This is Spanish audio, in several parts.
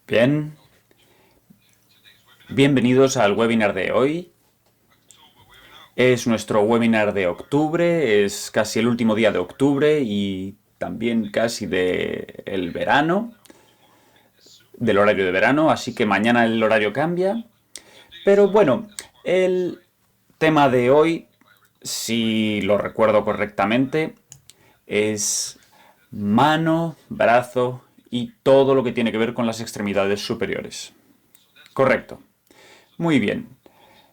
Bien, bienvenidos al webinar de hoy. Es nuestro webinar de octubre, es casi el último día de octubre y también casi del verano, del horario de verano, así que mañana el horario cambia. Pero bueno, el tema de hoy, si lo recuerdo correctamente, es mano, brazo y todo lo que tiene que ver con las extremidades superiores. Correcto. Muy bien.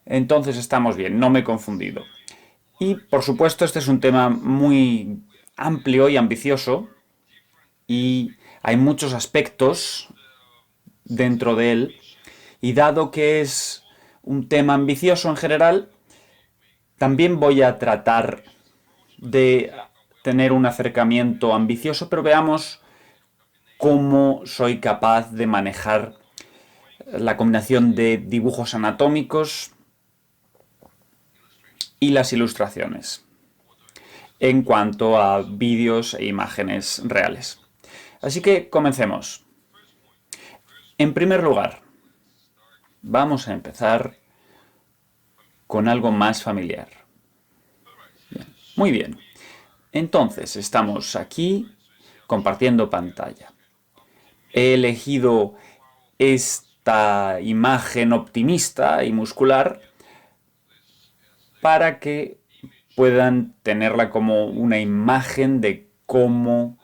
Entonces estamos bien, no me he confundido. Y por supuesto este es un tema muy amplio y ambicioso y hay muchos aspectos dentro de él. Y dado que es un tema ambicioso en general, también voy a tratar de tener un acercamiento ambicioso, pero veamos cómo soy capaz de manejar la combinación de dibujos anatómicos y las ilustraciones en cuanto a vídeos e imágenes reales. Así que comencemos. En primer lugar, vamos a empezar con algo más familiar. Bien. Muy bien. Entonces, estamos aquí compartiendo pantalla. He elegido esta imagen optimista y muscular para que puedan tenerla como una imagen de cómo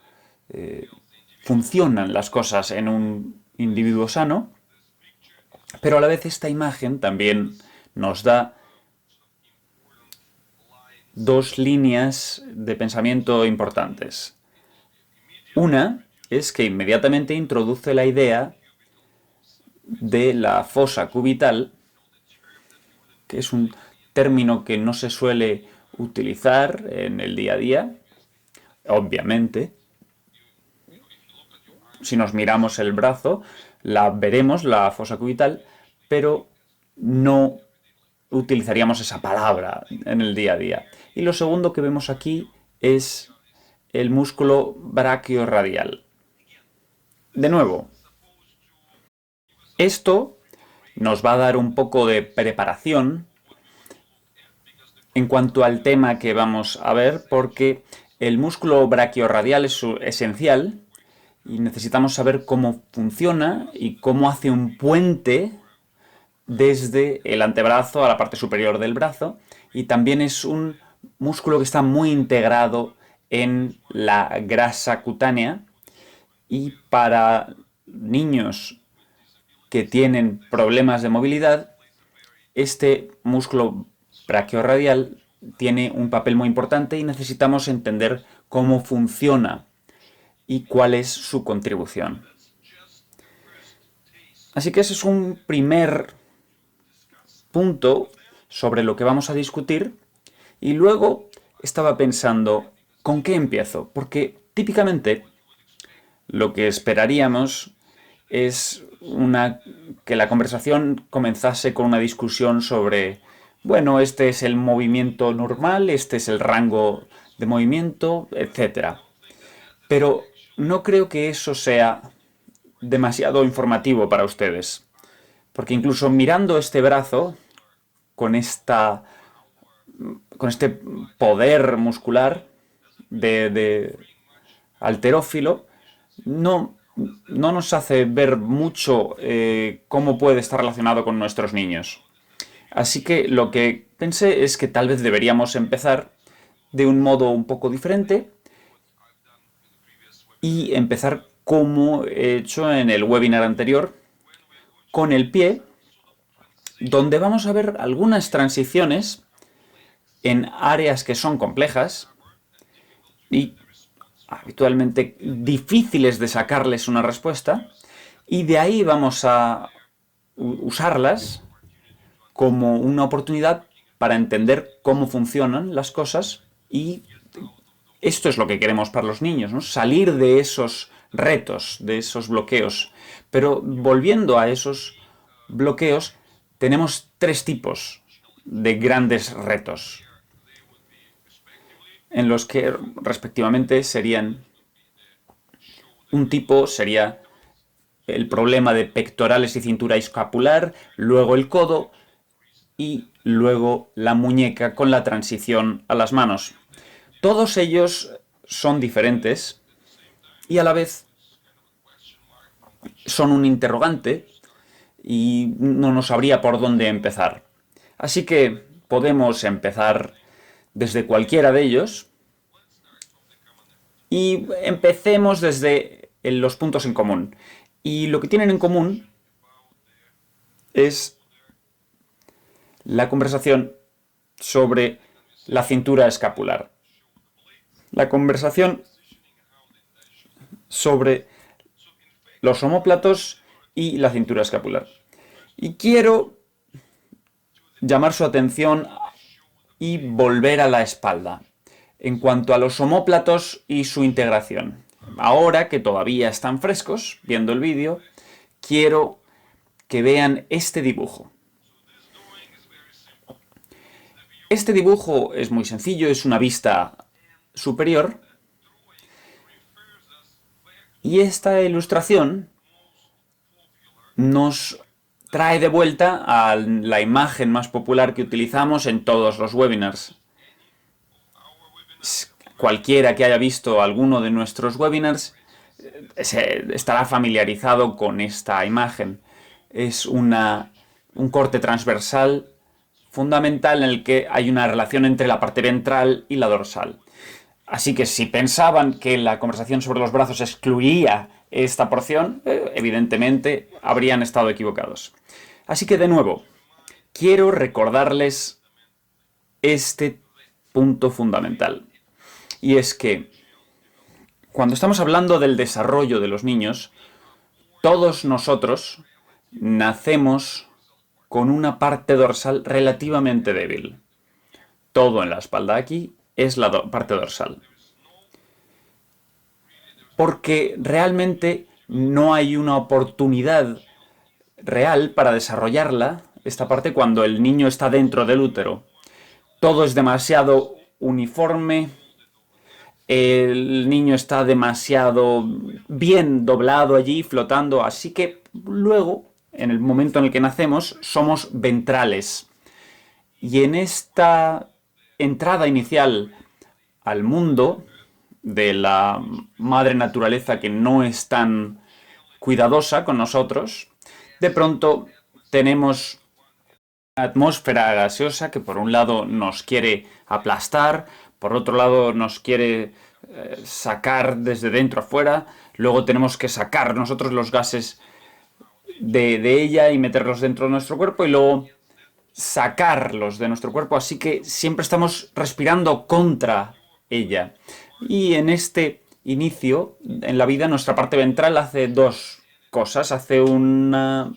funcionan las cosas en un individuo sano, pero a la vez esta imagen también nos da dos líneas de pensamiento importantes. Una es que inmediatamente introduce la idea de la fosa cubital, que es un término que no se suele utilizar en el día a día, obviamente. Si nos miramos el brazo, la veremos, la fosa cubital, pero no utilizaríamos esa palabra en el día a día. Y lo segundo que vemos aquí es el músculo brachiorradial. De nuevo, esto nos va a dar un poco de preparación en cuanto al tema que vamos a ver, porque el músculo brachiorradial es esencial y necesitamos saber cómo funciona y cómo hace un puente desde el antebrazo a la parte superior del brazo, y también es un músculo que está muy integrado en la grasa cutánea, y para niños que tienen problemas de movilidad, este músculo brachiorradial tiene un papel muy importante y necesitamos entender cómo funciona y cuál es su contribución. Así que ese es un primer punto sobre lo que vamos a discutir, y luego estaba pensando, ¿con qué empiezo? Porque típicamente lo que esperaríamos es que la conversación comenzase con una discusión sobre, bueno, este es el movimiento normal, este es el rango de movimiento, etcétera. Pero no creo que eso sea demasiado informativo para ustedes. Porque incluso mirando este brazo, con esta con este poder muscular de halterófilo, no, no nos hace ver mucho cómo puede estar relacionado con nuestros niños. Así que lo que pensé es que tal vez deberíamos empezar de un modo un poco diferente y empezar como he hecho en el webinar anterior, con el pie, donde vamos a ver algunas transiciones en áreas que son complejas y habitualmente difíciles de sacarles una respuesta, y de ahí vamos a usarlas como una oportunidad para entender cómo funcionan las cosas, y esto es lo que queremos para los niños, ¿no? Salir de esos retos, de esos bloqueos. Pero volviendo a esos bloqueos, tenemos tres tipos de grandes retos, en los que respectivamente serían: un tipo sería el problema de pectorales y cintura escapular, luego el codo y luego la muñeca con la transición a las manos. Todos ellos son diferentes y a la vez son un interrogante y no nos sabría por dónde empezar. Así que podemos empezar desde cualquiera de ellos y empecemos desde los puntos en común. Y lo que tienen en común es la conversación sobre la cintura escapular. La conversación sobre los omóplatos y la cintura escapular. Y quiero llamar su atención y volver a la espalda en cuanto a los omóplatos y su integración. Ahora que todavía están frescos viendo el vídeo, quiero que vean este dibujo. Este dibujo es muy sencillo, es una vista superior y esta ilustración nos trae de vuelta a la imagen más popular que utilizamos en todos los webinars. Cualquiera que haya visto alguno de nuestros webinars estará familiarizado con esta imagen. Es un corte transversal fundamental en el que hay una relación entre la parte ventral y la dorsal. Así que si pensaban que la conversación sobre los brazos excluía esta porción, evidentemente habrían estado equivocados. Así que de nuevo, quiero recordarles este punto fundamental. Y es que cuando estamos hablando del desarrollo de los niños, todos nosotros nacemos con una parte dorsal relativamente débil. Todo en la espalda aquí es la parte dorsal. Porque realmente no hay una oportunidad real para desarrollarla, esta parte, cuando el niño está dentro del útero. Todo es demasiado uniforme, el niño está demasiado bien doblado allí, flotando, así que luego, en el momento en el que nacemos, somos ventrales. Y en esta entrada inicial al mundo de la madre naturaleza, que no es tan cuidadosa con nosotros, de pronto tenemos una atmósfera gaseosa que por un lado nos quiere aplastar, por otro lado nos quiere sacar desde dentro afuera, luego tenemos que sacar nosotros los gases de ella y meterlos dentro de nuestro cuerpo y luego sacarlos de nuestro cuerpo, así que siempre estamos respirando contra ella. Y en este inicio, en la vida, nuestra parte ventral hace dos cosas, hace una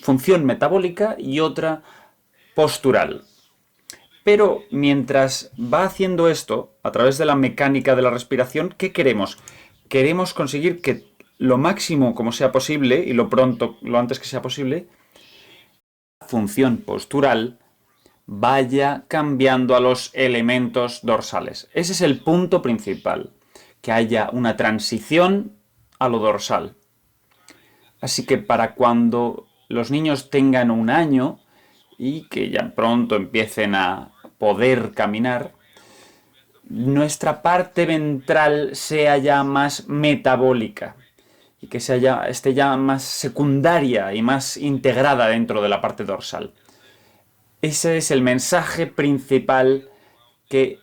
función metabólica y otra postural. Pero mientras va haciendo esto, a través de la mecánica de la respiración, ¿qué queremos? Queremos conseguir que lo máximo como sea posible, y lo antes que sea posible, la función postural vaya cambiando a los elementos dorsales. Ese es el punto principal, que haya una transición a lo dorsal. Así que para cuando los niños tengan 1 año y que ya pronto empiecen a poder caminar, nuestra parte ventral sea ya más metabólica y que esté ya más secundaria y más integrada dentro de la parte dorsal. Ese es el mensaje principal que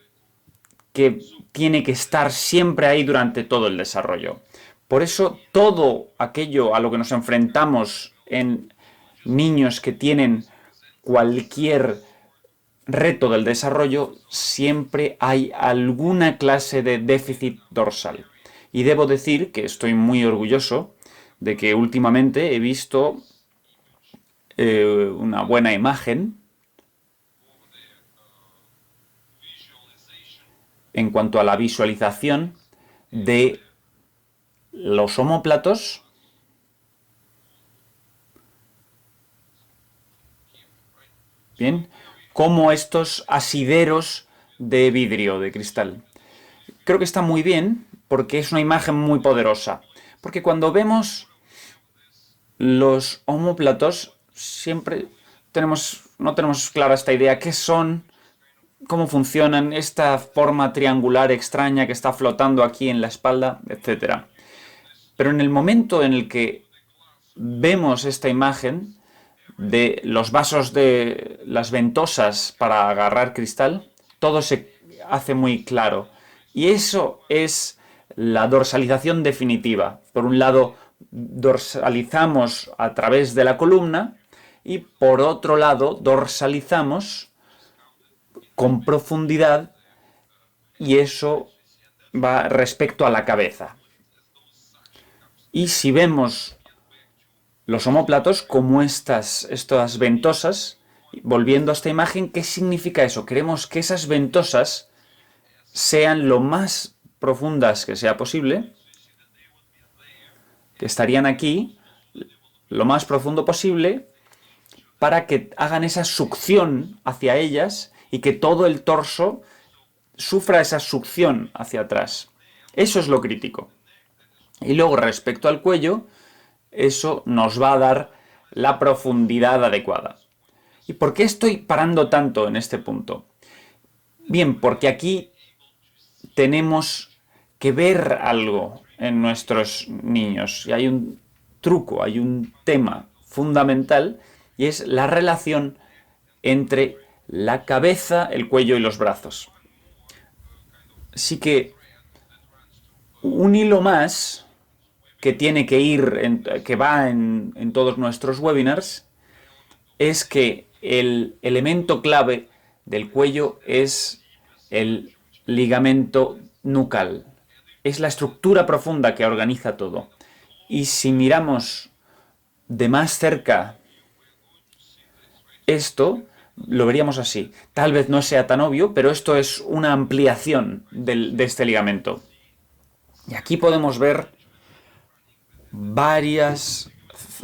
tiene que estar siempre ahí durante todo el desarrollo. Por eso todo aquello a lo que nos enfrentamos en niños que tienen cualquier reto del desarrollo, siempre hay alguna clase de déficit dorsal. Y debo decir que estoy muy orgulloso de que últimamente he visto una buena imagen en cuanto a la visualización de los omóplatos bien, como estos asideros de vidrio, de cristal. Creo que está muy bien porque es una imagen muy poderosa. Porque cuando vemos Los omóplatos siempre no tenemos clara esta idea, qué son, cómo funcionan, esta forma triangular extraña que está flotando aquí en la espalda, etc. Pero en el momento en el que vemos esta imagen de los vasos de las ventosas para agarrar cristal, todo se hace muy claro. Y eso es la dorsalización definitiva. Por un lado, dorsalizamos a través de la columna y por otro lado, dorsalizamos con profundidad y eso va respecto a la cabeza. Y si vemos los omóplatos como estas ventosas, volviendo a esta imagen, ¿qué significa eso? Queremos que esas ventosas sean lo más profundas que sea posible, que estarían aquí, lo más profundo posible, para que hagan esa succión hacia ellas y que todo el torso sufra esa succión hacia atrás. Eso es lo crítico. Y luego, respecto al cuello, eso nos va a dar la profundidad adecuada. ¿Y por qué estoy parando tanto en este punto? Bien, porque aquí tenemos que ver algo en nuestros niños. Y hay un truco, hay un tema fundamental, y es la relación entre la cabeza, el cuello y los brazos. Así que un hilo más que tiene que ir, que va en todos nuestros webinars, es que el elemento clave del cuello es el ligamento nucal. Es la estructura profunda que organiza todo. Y si miramos de más cerca esto, lo veríamos así. Tal vez no sea tan obvio, pero esto es una ampliación de este ligamento. Y aquí podemos ver varias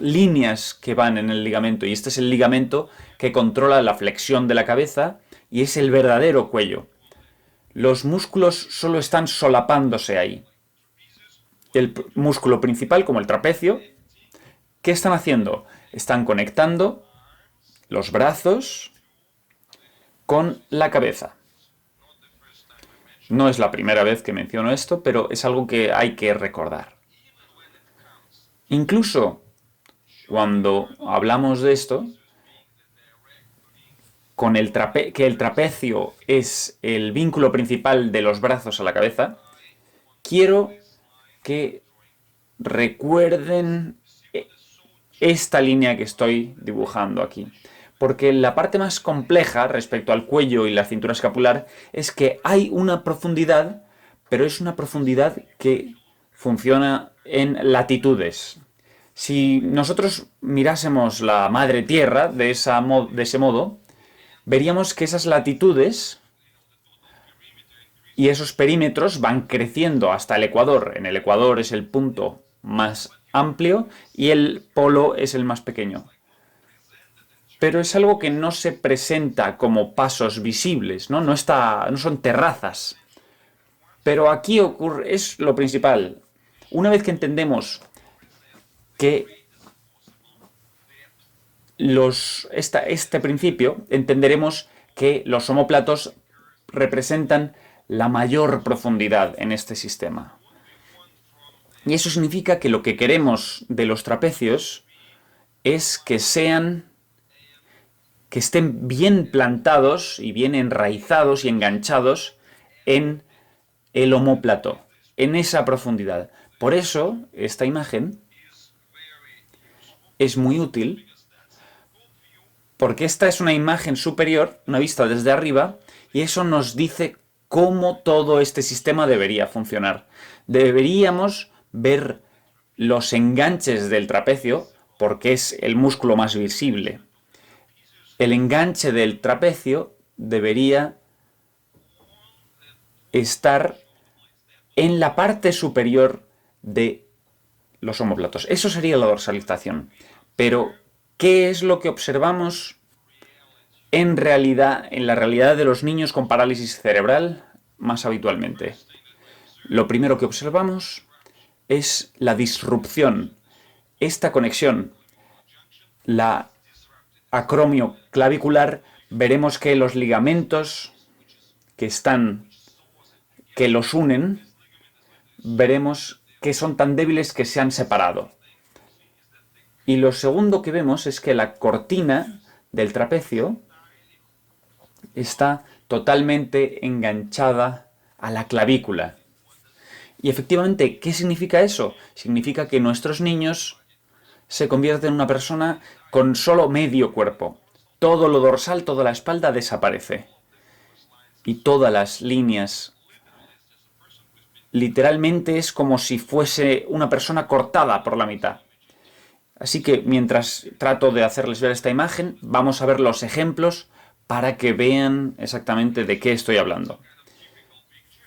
líneas que van en el ligamento, y este es el ligamento que controla la flexión de la cabeza y es el verdadero cuello. Los músculos solo están solapándose ahí. El músculo principal, como el trapecio, ¿qué están haciendo? Están conectando los brazos con la cabeza. No es la primera vez que menciono esto, pero es algo que hay que recordar. Incluso cuando hablamos de esto, con que el trapecio es el vínculo principal de los brazos a la cabeza, quiero que recuerden esta línea que estoy dibujando aquí. Porque la parte más compleja respecto al cuello y la cintura escapular es que hay una profundidad, pero es una profundidad que funciona en latitudes. Si nosotros mirásemos la madre tierra de ese modo, veríamos que esas latitudes y esos perímetros van creciendo hasta el ecuador. En el ecuador es el punto más amplio y el polo es el más pequeño. Pero es algo que no se presenta como pasos visibles, ¿no? No son terrazas. Pero aquí ocurre, es lo principal. Una vez que entendemos que este principio, entenderemos que los omóplatos representan la mayor profundidad en este sistema. Y eso significa que lo que queremos de los trapecios es que estén bien plantados y bien enraizados y enganchados en el omóplato, en esa profundidad. Por eso, esta imagen es muy útil, porque esta es una imagen superior, una vista desde arriba, y eso nos dice cómo todo este sistema debería funcionar. Deberíamos ver los enganches del trapecio, porque es el músculo más visible. El enganche del trapecio debería estar en la parte superior de los omóplatos. Eso sería la dorsalización. Pero, ¿qué es lo que observamos en la realidad de los niños con parálisis cerebral más habitualmente? Lo primero que observamos es la disrupción, esta conexión la acromio clavicular, veremos que los ligamentos que los unen, veremos que son tan débiles que se han separado. Y lo segundo que vemos es que la cortina del trapecio está totalmente enganchada a la clavícula. Y efectivamente, ¿qué significa eso? Significa que nuestros niños se convierten en una persona con solo medio cuerpo. Todo lo dorsal, toda la espalda desaparece. Y todas las líneas, literalmente es como si fuese una persona cortada por la mitad. Así que mientras trato de hacerles ver esta imagen, vamos a ver los ejemplos para que vean exactamente de qué estoy hablando.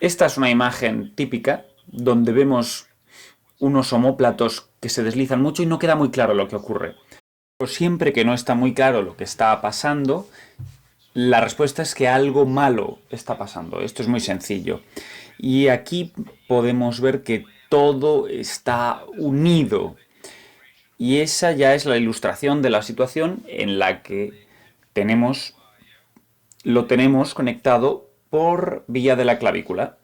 Esta es una imagen típica donde vemos unos omóplatos que se deslizan mucho y no queda muy claro lo que ocurre. Pero siempre que no está muy claro lo que está pasando, la respuesta es que algo malo está pasando. Esto es muy sencillo. Y aquí podemos ver que todo está unido. Y esa ya es la ilustración de la situación en la que lo tenemos conectado por vía de la clavícula.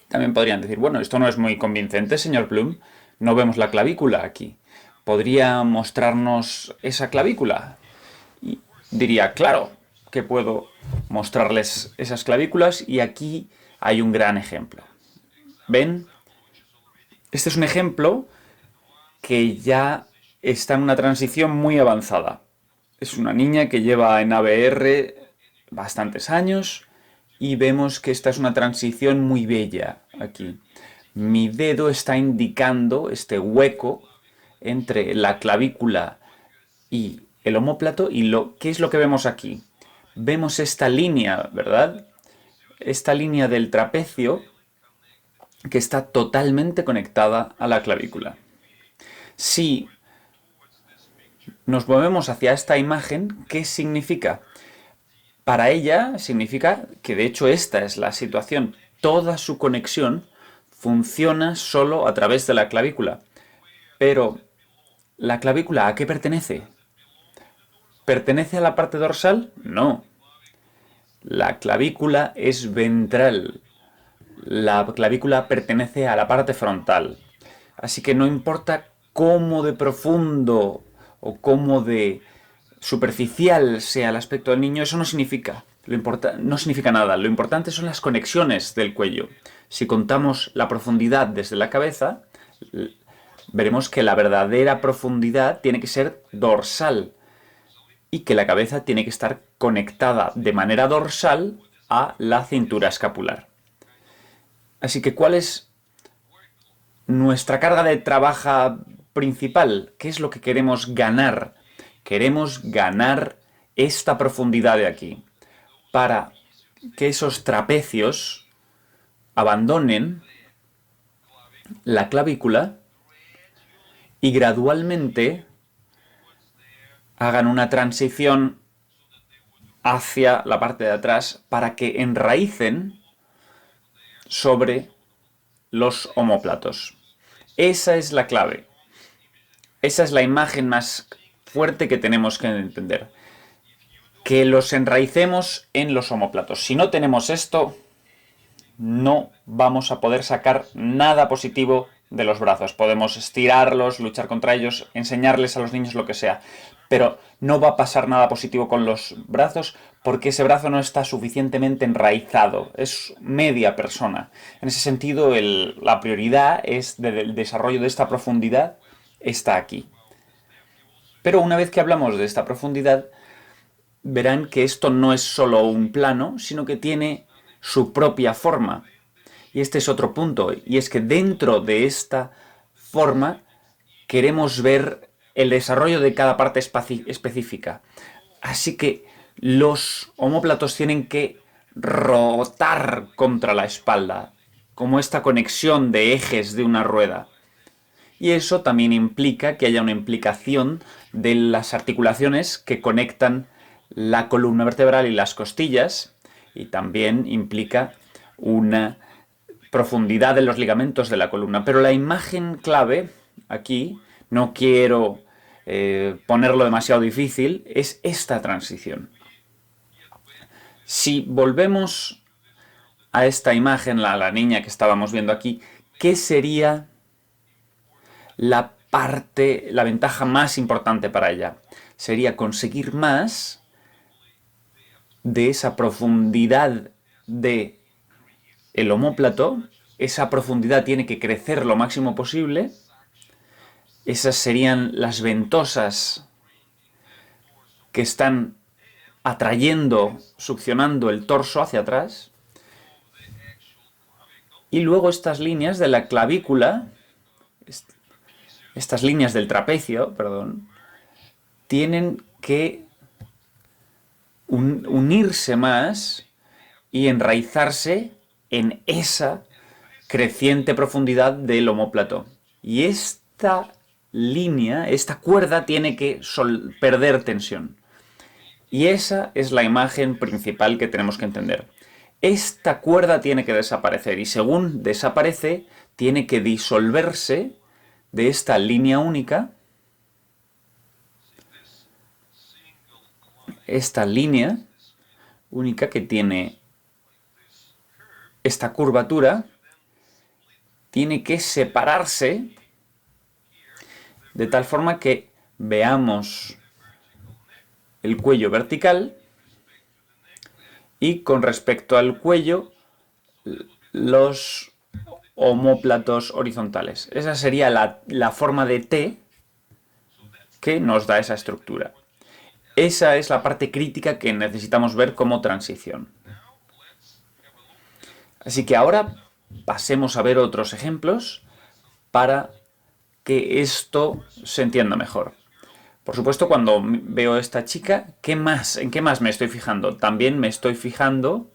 También podrían decir, bueno, esto no es muy convincente, señor Bloom. No vemos la clavícula aquí. ¿Podría mostrarnos esa clavícula? Y diría, claro que puedo mostrarles esas clavículas y aquí hay un gran ejemplo. ¿Ven? Este es un ejemplo que ya está en una transición muy avanzada. Es una niña que lleva en ABR bastantes años y vemos que esta es una transición muy bella aquí. Mi dedo está indicando este hueco entre la clavícula y el omóplato y ¿qué es lo que vemos aquí? Vemos esta línea, ¿verdad? Esta línea del trapecio que está totalmente conectada a la clavícula. Si nos movemos hacia esta imagen, ¿qué significa? Para ella significa que de hecho esta es la situación. Toda su conexión funciona solo a través de la clavícula. Pero, ¿la clavícula a qué pertenece? ¿Pertenece a la parte dorsal? No. La clavícula es ventral. La clavícula pertenece a la parte frontal. Así que no importa cómo de profundo o cómo de superficial sea el aspecto del niño, eso no significa. No significa nada. Lo importante son las conexiones del cuello. Si contamos la profundidad desde la cabeza, veremos que la verdadera profundidad tiene que ser dorsal y que la cabeza tiene que estar conectada de manera dorsal a la cintura escapular. Así que, ¿cuál es nuestra carga de trabajo principal? ¿Qué es lo que queremos ganar? Queremos ganar esta profundidad de aquí para que esos trapecios abandonen la clavícula y gradualmente hagan una transición hacia la parte de atrás para que enraícen sobre los omóplatos. Esa es la clave. Esa es la imagen más fuerte que tenemos que entender. Que los enraicemos en los omóplatos. Si no tenemos esto, no vamos a poder sacar nada positivo de los brazos. Podemos estirarlos, luchar contra ellos, enseñarles a los niños lo que sea. Pero no va a pasar nada positivo con los brazos porque ese brazo no está suficientemente enraizado. Es media persona. En ese sentido, la prioridad del desarrollo de esta profundidad está aquí. Pero una vez que hablamos de esta profundidad, verán que esto no es solo un plano, sino que tiene su propia forma. Y este es otro punto, y es que dentro de esta forma queremos ver el desarrollo de cada parte específica. Así que los omóplatos tienen que rotar contra la espalda, como esta conexión de ejes de una rueda. Y eso también implica que haya una implicación de las articulaciones que conectan la columna vertebral y las costillas, y también implica una profundidad de los ligamentos de la columna. Pero la imagen clave aquí, no quiero ponerlo demasiado difícil, es esta transición. Si volvemos a esta imagen, la niña que estábamos viendo aquí, ¿qué sería la ventaja más importante para ella? Sería conseguir más de esa profundidad de el omóplato. Esa profundidad tiene que crecer lo máximo posible. Esas serían las ventosas que están atrayendo, succionando el torso hacia atrás. Y luego estas líneas de la clavícula, estas líneas del trapecio, perdón, tienen que unirse más y enraizarse en esa creciente profundidad del omóplato. Y esta línea, esta cuerda tiene que perder tensión. Y esa es la imagen principal que tenemos que entender. Esta cuerda tiene que desaparecer y según desaparece, tiene que disolverse de esta línea única. Esta línea única que tiene esta curvatura tiene que separarse de tal forma que veamos el cuello vertical y con respecto al cuello los omóplatos horizontales. Esa sería la forma de T que nos da esa estructura. Esa es la parte crítica que necesitamos ver como transición. Así que ahora pasemos a ver otros ejemplos para que esto se entienda mejor. Por supuesto, cuando veo a esta chica, ¿en qué más me estoy fijando? También me estoy fijando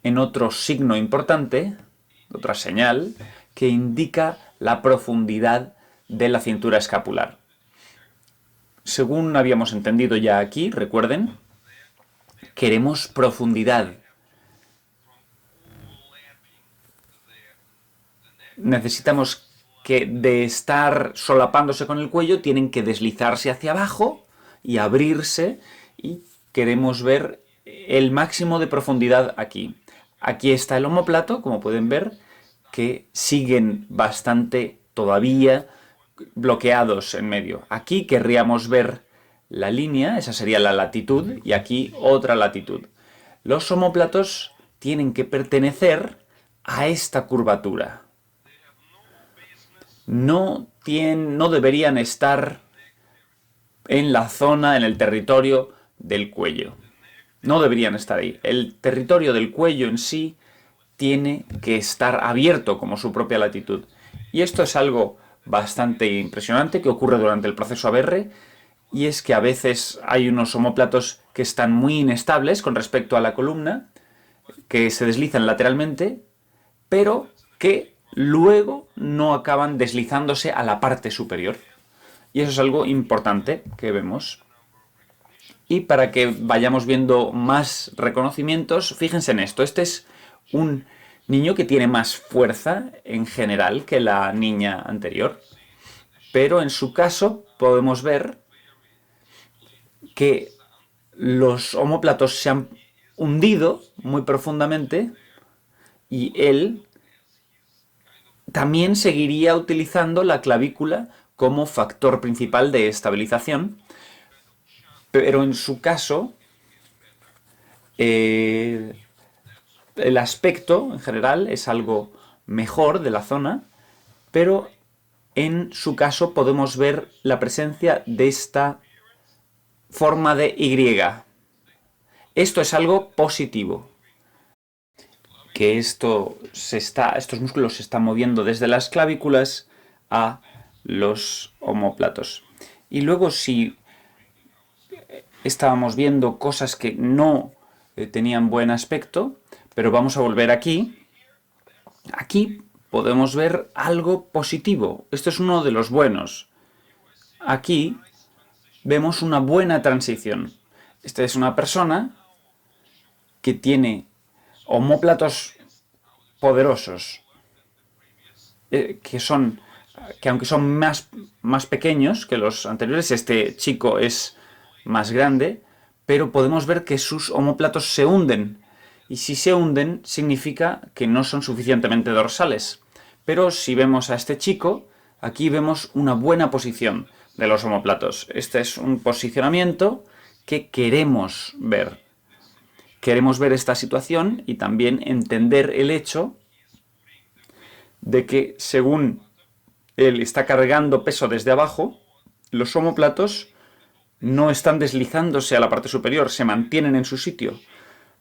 en otro signo importante, otra señal, que indica la profundidad de la cintura escapular. Según habíamos entendido ya aquí, recuerden, queremos profundidad. Necesitamos que de estar solapándose con el cuello, tienen que deslizarse hacia abajo y abrirse, y queremos ver el máximo de profundidad aquí. Aquí está el omóplato, como pueden ver, que siguen bastante todavía bloqueados en medio. Aquí querríamos ver la línea, esa sería la latitud, y aquí otra latitud. Los omóplatos tienen que pertenecer a esta curvatura. No deberían estar en la zona, en el territorio del cuello. No deberían estar ahí. El territorio del cuello en sí tiene que estar abierto como su propia latitud. Y esto es algo bastante impresionante que ocurre durante el proceso ABR, y es que a veces hay unos omóplatos que están muy inestables con respecto a la columna, que se deslizan lateralmente, pero que luego no acaban deslizándose a la parte superior. Y eso es algo importante que vemos. Y para que vayamos viendo más reconocimientos, fíjense en esto. Este es un niño que tiene más fuerza en general que la niña anterior. Pero en su caso podemos ver que los omóplatos se han hundido muy profundamente y él también seguiría utilizando la clavícula como factor principal de estabilización, pero en su caso el aspecto en general es algo mejor de la zona, pero en su caso podemos ver la presencia de esta forma de Y. Esto es algo positivo, que estos músculos se están moviendo desde las clavículas a los omóplatos. Y luego, si estábamos viendo cosas que no tenían buen aspecto, pero vamos a volver aquí. Aquí podemos ver algo positivo. Esto es uno de los buenos. Aquí vemos una buena transición. Esta es una persona que tiene omóplatos poderosos, que son que aunque son más pequeños que los anteriores, este chico es más grande, pero podemos ver que sus omóplatos se hunden. Y si se hunden, significa que no son suficientemente dorsales. Pero si vemos a este chico, aquí vemos una buena posición de los omóplatos. Este es un posicionamiento que queremos ver. Queremos ver esta situación y también entender el hecho de que según él está cargando peso desde abajo, los omóplatos no están deslizándose a la parte superior, se mantienen en su sitio.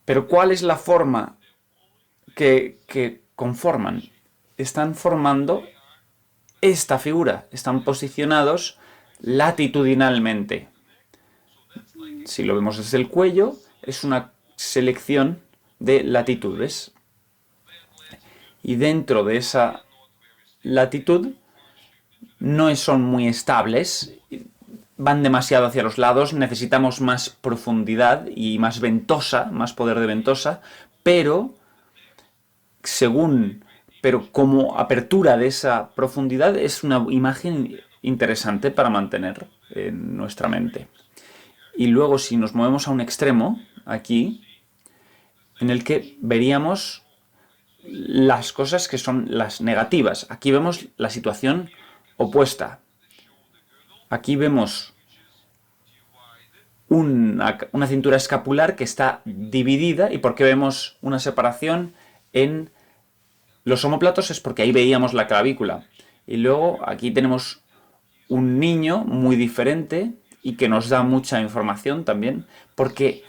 Pero ¿cuál es la forma que conforman? Están formando esta figura, están posicionados latitudinalmente. Si lo vemos desde el cuello, es una selección de latitudes. Y dentro de esa latitud no son muy estables, van demasiado hacia los lados, necesitamos más profundidad y más ventosa, más poder de ventosa, pero como apertura de esa profundidad es una imagen interesante para mantener en nuestra mente. Y luego si nos movemos a un extremo, aquí, en el que veríamos las cosas que son las negativas. Aquí vemos la situación opuesta. Aquí vemos una cintura escapular que está dividida. ¿Y por qué vemos una separación en los omóplatos? Es porque ahí veíamos la clavícula. Y luego aquí tenemos un niño muy diferente y que nos da mucha información también, porque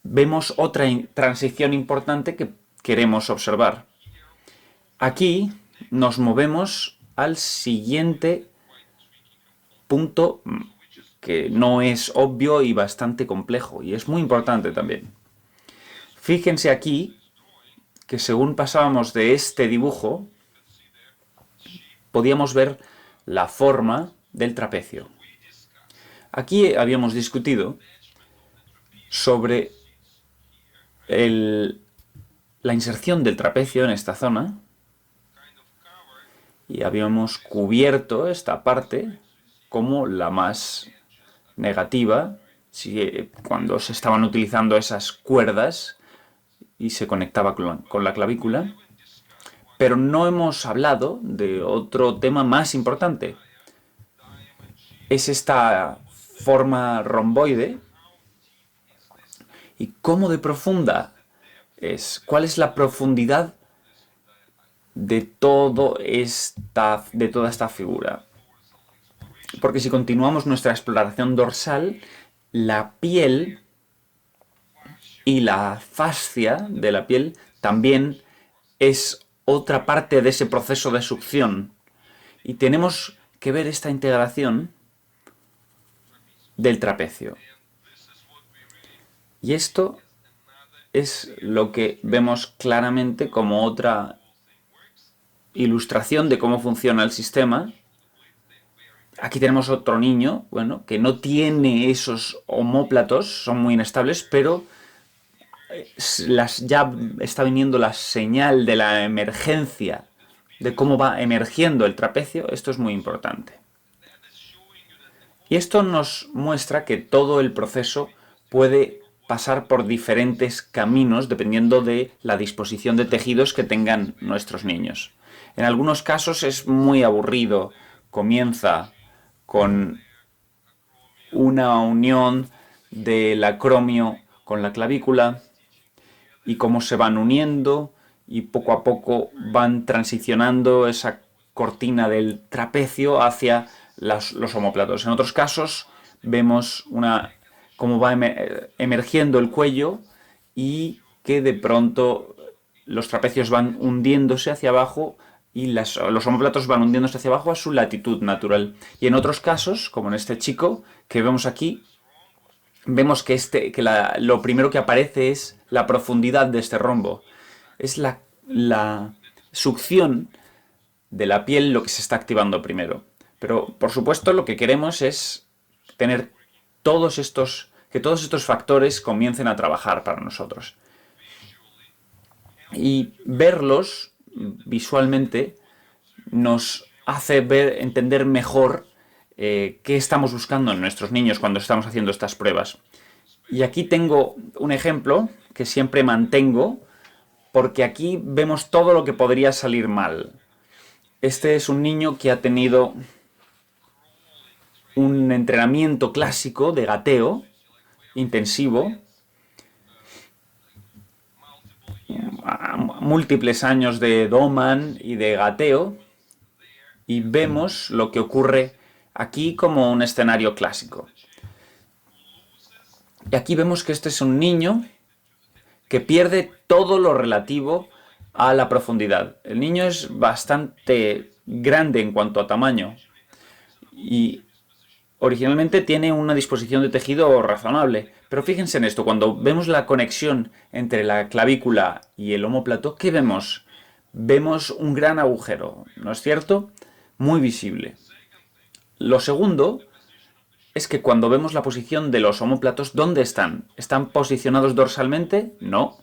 vemos otra transición importante que queremos observar. Aquí nos movemos al siguiente punto que no es obvio y bastante complejo, y es muy importante también. Fíjense aquí que según pasábamos de este dibujo, podíamos ver la forma del trapecio. Aquí habíamos discutido sobre la inserción del trapecio en esta zona y habíamos cubierto esta parte como la más negativa, cuando se estaban utilizando esas cuerdas y se conectaba con la clavícula. Pero no hemos hablado de otro tema más importante. Es esta forma romboide. ¿Y cómo de profunda es? ¿Cuál es la profundidad de toda esta figura? Porque si continuamos nuestra exploración dorsal, la piel y la fascia de la piel también es otra parte de ese proceso de succión. Y tenemos que ver esta integración del trapecio. Y esto es lo que vemos claramente como otra ilustración de cómo funciona el sistema. Aquí tenemos otro niño, bueno, que no tiene esos omóplatos, son muy inestables, pero ya está viniendo la señal de la emergencia, de cómo va emergiendo el trapecio. Esto es muy importante. Y esto nos muestra que todo el proceso puede pasar por diferentes caminos dependiendo de la disposición de tejidos que tengan nuestros niños. En algunos casos es muy aburrido, comienza con una unión del acromio con la clavícula y cómo se van uniendo y poco a poco van transicionando esa cortina del trapecio hacia los omóplatos. En otros casos vemos cómo va emergiendo el cuello y que de pronto los trapecios van hundiéndose hacia abajo y los omóplatos van hundiéndose hacia abajo a su latitud natural. Y en otros casos, como en este chico que vemos aquí, vemos que lo primero que aparece es la profundidad de este rombo. Es la succión de la piel lo que se está activando primero. Pero, por supuesto, lo que queremos es tener que todos estos factores comiencen a trabajar para nosotros. Y verlos visualmente nos hace entender mejor qué estamos buscando en nuestros niños cuando estamos haciendo estas pruebas. Y aquí tengo un ejemplo que siempre mantengo, porque aquí vemos todo lo que podría salir mal. Este es un niño que ha tenido un entrenamiento clásico de gateo intensivo, múltiples años de doman y de gateo, y vemos lo que ocurre aquí como un escenario clásico. Y aquí vemos que este es un niño que pierde todo lo relativo a la profundidad. El niño es bastante grande en cuanto a tamaño y originalmente tiene una disposición de tejido razonable. Pero fíjense en esto, cuando vemos la conexión entre la clavícula y el omóplato, ¿qué vemos? Vemos un gran agujero, ¿no es cierto? Muy visible. Lo segundo es que cuando vemos la posición de los omóplatos, ¿dónde están? ¿Están posicionados dorsalmente? No.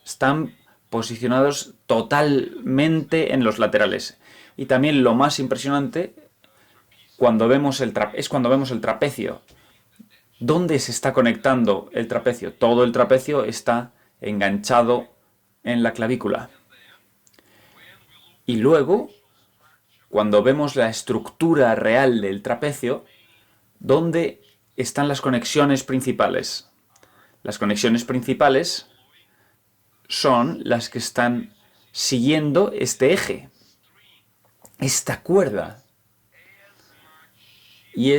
Están posicionados totalmente en los laterales. Y también lo más impresionante es cuando vemos el trapecio. ¿Dónde se está conectando el trapecio? Todo el trapecio está enganchado en la clavícula. Y luego, cuando vemos la estructura real del trapecio, ¿dónde están las conexiones principales? Las conexiones principales son las que están siguiendo este eje, esta cuerda. Y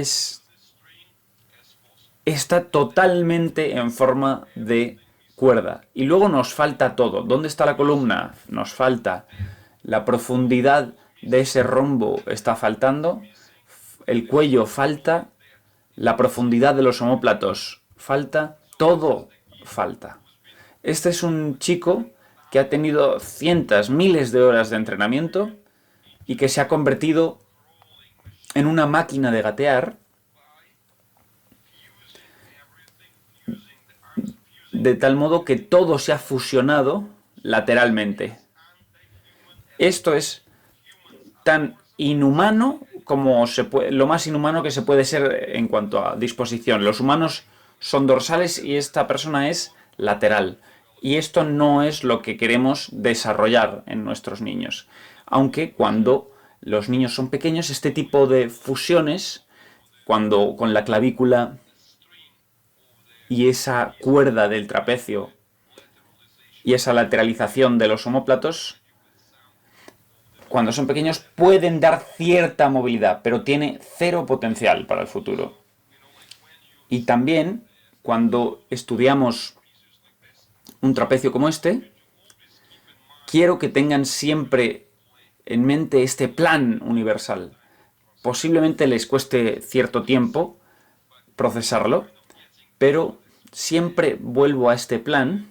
está totalmente en forma de cuerda. Y luego nos falta todo. ¿Dónde está la columna? Nos falta. La profundidad de ese rombo está faltando. El cuello falta. La profundidad de los omóplatos falta. Todo falta. Este es un chico que ha tenido cientos, miles de horas de entrenamiento y que se ha convertido en una máquina de gatear, de tal modo que todo se ha fusionado lateralmente. Esto es tan inhumano como lo más inhumano que se puede ser en cuanto a disposición. Los humanos son dorsales y esta persona es lateral. Y esto no es lo que queremos desarrollar en nuestros niños. Aunque cuando los niños son pequeños, este tipo de fusiones, cuando con la clavícula y esa cuerda del trapecio y esa lateralización de los omóplatos, cuando son pequeños pueden dar cierta movilidad, pero tiene cero potencial para el futuro. Y también, cuando estudiamos un trapecio como este, quiero que tengan siempre en mente este plan universal. Posiblemente les cueste cierto tiempo procesarlo, pero siempre vuelvo a este plan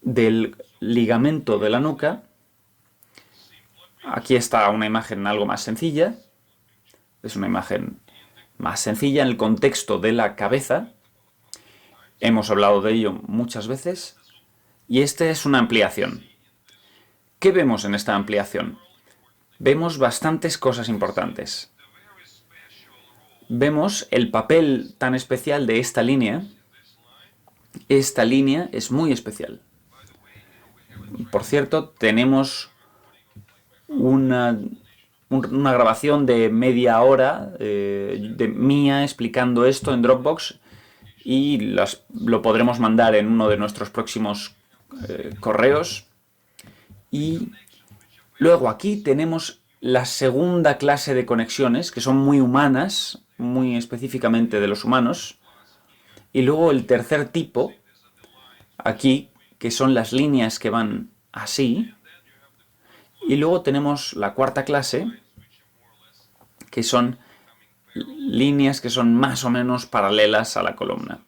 del ligamento de la nuca. Aquí está una imagen algo más sencilla. Es una imagen más sencilla en el contexto de la cabeza. Hemos hablado de ello muchas veces. Y esta es una ampliación. ¿Qué vemos en esta ampliación? Vemos bastantes cosas importantes. Vemos el papel tan especial de esta línea. Esta línea es muy especial. Por cierto, tenemos una grabación de media hora de mía explicando esto en Dropbox y lo podremos mandar en uno de nuestros próximos correos. Y luego aquí tenemos la segunda clase de conexiones, que son muy humanas, muy específicamente de los humanos. Y luego el tercer tipo, aquí, que son las líneas que van así. Y luego tenemos la cuarta clase, que son líneas que son más o menos paralelas a la columna.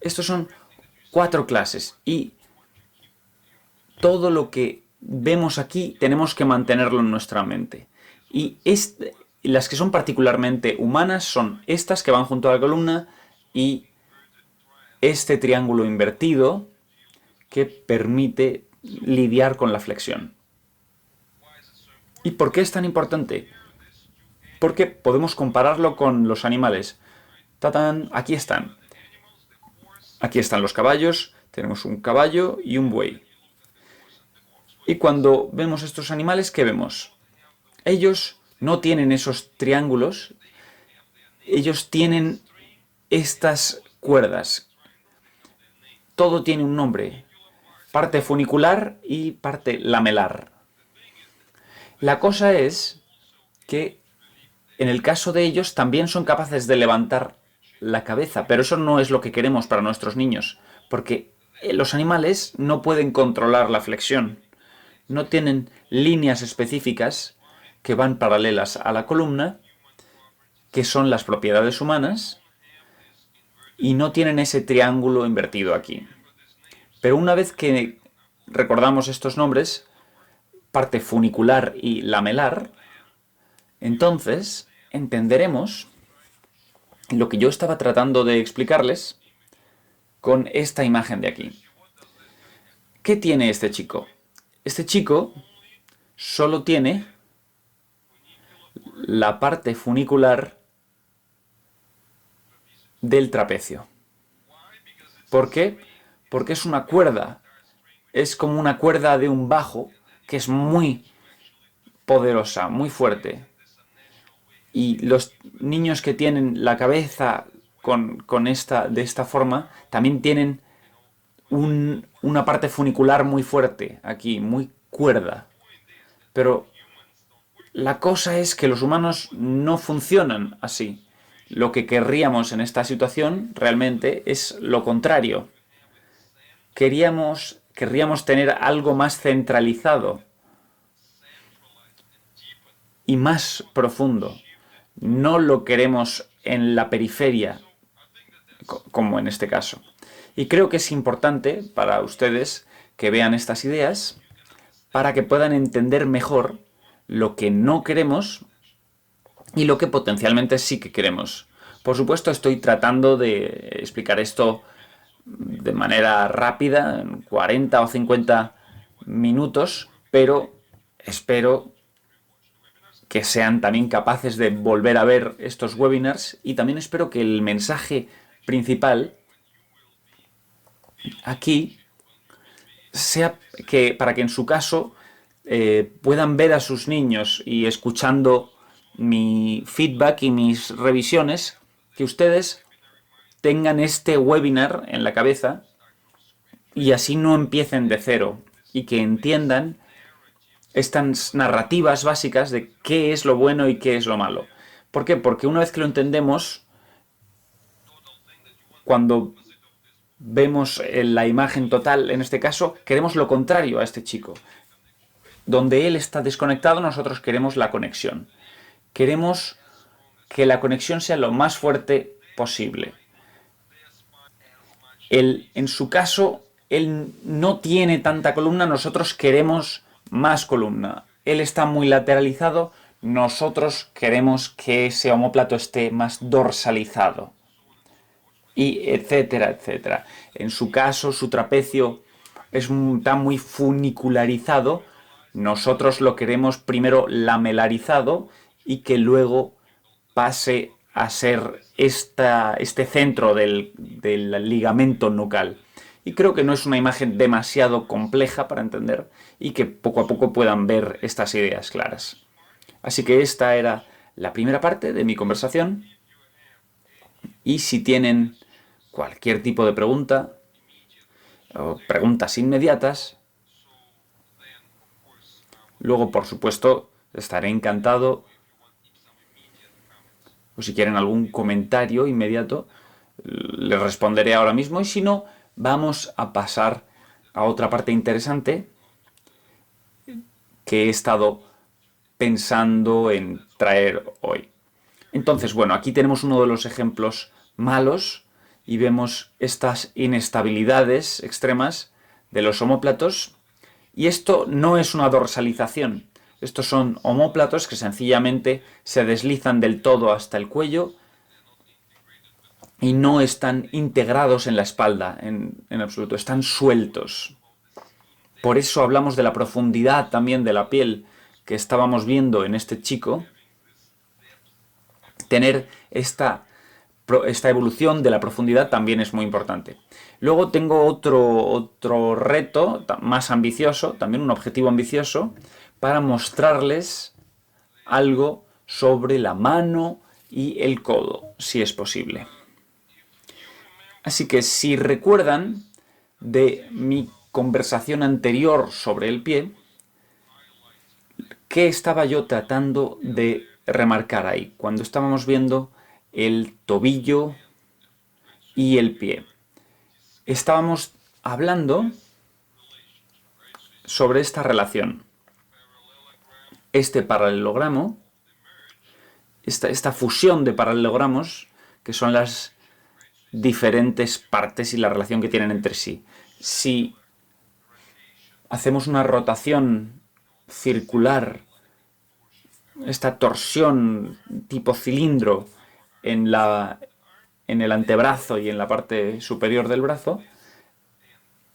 Estos son 4 clases y todo lo que vemos aquí tenemos que mantenerlo en nuestra mente. Y las que son particularmente humanas son estas que van junto a la columna y este triángulo invertido que permite lidiar con la flexión. ¿Y por qué es tan importante? Porque podemos compararlo con los animales. ¡Tatán! Aquí están. Aquí están los caballos. Tenemos un caballo y un buey. Y cuando vemos estos animales, ¿qué vemos? Ellos no tienen esos triángulos. Ellos tienen estas cuerdas. Todo tiene un nombre. Parte funicular y parte lamelar. La cosa es que en el caso de ellos también son capaces de levantar la cabeza, pero eso no es lo que queremos para nuestros niños, porque los animales no pueden controlar la flexión, no tienen líneas específicas que van paralelas a la columna, que son las propiedades humanas, y no tienen ese triángulo invertido aquí. Pero una vez que recordamos estos nombres, parte funicular y lamelar, entonces entenderemos lo que yo estaba tratando de explicarles con esta imagen de aquí. ¿Qué tiene este chico? Este chico solo tiene la parte funicular del trapecio. ¿Por qué? Porque es una cuerda. Es como una cuerda de un bajo que es muy poderosa, muy fuerte. Y los niños que tienen la cabeza de esta forma también tienen una parte funicular muy fuerte aquí, muy cuerda. Pero la cosa es que los humanos no funcionan así. Lo que querríamos en esta situación realmente es lo contrario. Querríamos tener algo más centralizado y más profundo. No lo queremos en la periferia, como en este caso. Y creo que es importante para ustedes que vean estas ideas para que puedan entender mejor lo que no queremos y lo que potencialmente sí que queremos. Por supuesto, estoy tratando de explicar esto de manera rápida, en 40 o 50 minutos, pero espero que sean también capaces de volver a ver estos webinars y también espero que el mensaje principal aquí sea que para que en su caso puedan ver a sus niños y escuchando mi feedback y mis revisiones, que ustedes tengan este webinar en la cabeza y así no empiecen de cero y que entiendan estas narrativas básicas de qué es lo bueno y qué es lo malo. ¿Por qué? Porque una vez que lo entendemos, cuando vemos la imagen total, en este caso, queremos lo contrario a este chico. Donde él está desconectado, nosotros queremos la conexión. Queremos que la conexión sea lo más fuerte posible. En su caso, él no tiene tanta columna, nosotros queremos más columna. Él está muy lateralizado, nosotros queremos que ese omóplato esté más dorsalizado. Y etcétera, etcétera. En su caso, su trapecio está muy funicularizado. Nosotros lo queremos primero lamelarizado y que luego pase a ser este centro del ligamento nucal. Y creo que no es una imagen demasiado compleja para entender y que poco a poco puedan ver estas ideas claras. Así que esta era la primera parte de mi conversación. Y si tienen cualquier tipo de pregunta o preguntas inmediatas, luego, por supuesto, estaré encantado. O si quieren algún comentario inmediato, les responderé ahora mismo. Y si no, vamos a pasar a otra parte interesante que he estado pensando en traer hoy. Entonces, bueno, aquí tenemos uno de los ejemplos malos y vemos estas inestabilidades extremas de los omóplatos. Y esto no es una dorsalización. Estos son omóplatos que sencillamente se deslizan del todo hasta el cuello y no están integrados en la espalda en absoluto, están sueltos. Por eso hablamos de la profundidad también de la piel, que estábamos viendo en este chico, tener esta evolución de la profundidad también es muy importante. Luego tengo otro reto más ambicioso, también un objetivo ambicioso, para mostrarles algo sobre la mano y el codo, si es posible. Así que si recuerdan de mi conversación anterior sobre el pie, ¿qué estaba yo tratando de remarcar ahí? Cuando estábamos viendo el tobillo y el pie. Estábamos hablando sobre esta relación. Este paralelogramo, esta fusión de paralelogramos, que son las diferentes partes y la relación que tienen entre sí. Si hacemos una rotación circular, esta torsión tipo cilindro en el antebrazo y en la parte superior del brazo,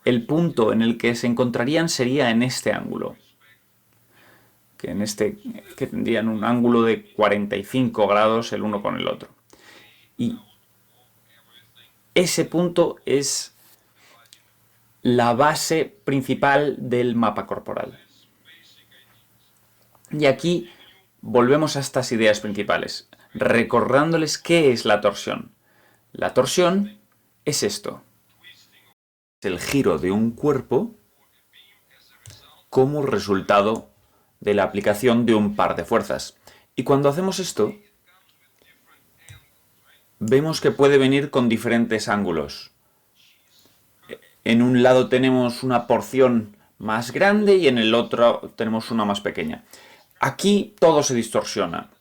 el punto en el que se encontrarían sería en este ángulo, que tendrían un ángulo de 45 grados el uno con el otro. Y ese punto es la base principal del mapa corporal. Y aquí volvemos a estas ideas principales, recordándoles qué es la torsión. La torsión es esto. Es el giro de un cuerpo como resultado de la aplicación de un par de fuerzas. Y cuando hacemos esto, vemos que puede venir con diferentes ángulos. En un lado tenemos una porción más grande y en el otro tenemos una más pequeña. Aquí todo se distorsiona.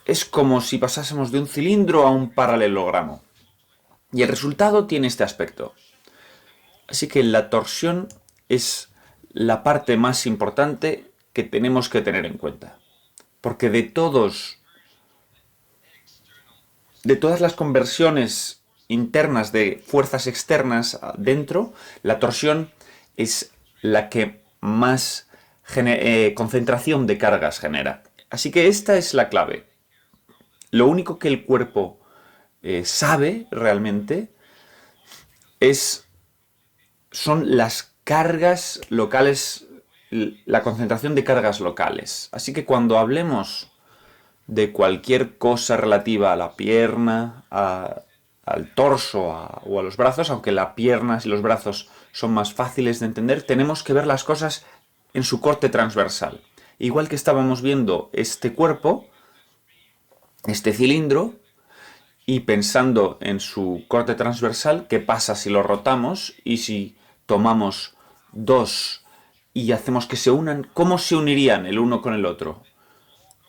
Es como si pasásemos de un cilindro a un paralelogramo. Y el resultado tiene este aspecto. Así que la torsión es la parte más importante que tenemos que tener en cuenta. Porque de todas las conversiones internas de fuerzas externas dentro, la torsión es la que más concentración de cargas genera. Así que esta es la clave. Lo único que el cuerpo sabe realmente son las cargas locales, la concentración de cargas locales. Así que cuando hablemos de cualquier cosa relativa a la pierna, al torso o a los brazos, aunque las piernas y los brazos son más fáciles de entender, tenemos que ver las cosas en su corte transversal. Igual que estábamos viendo este cuerpo, este cilindro, y pensando en su corte transversal, ¿qué pasa si lo rotamos y si tomamos dos y hacemos que se unan? ¿Cómo se unirían el uno con el otro?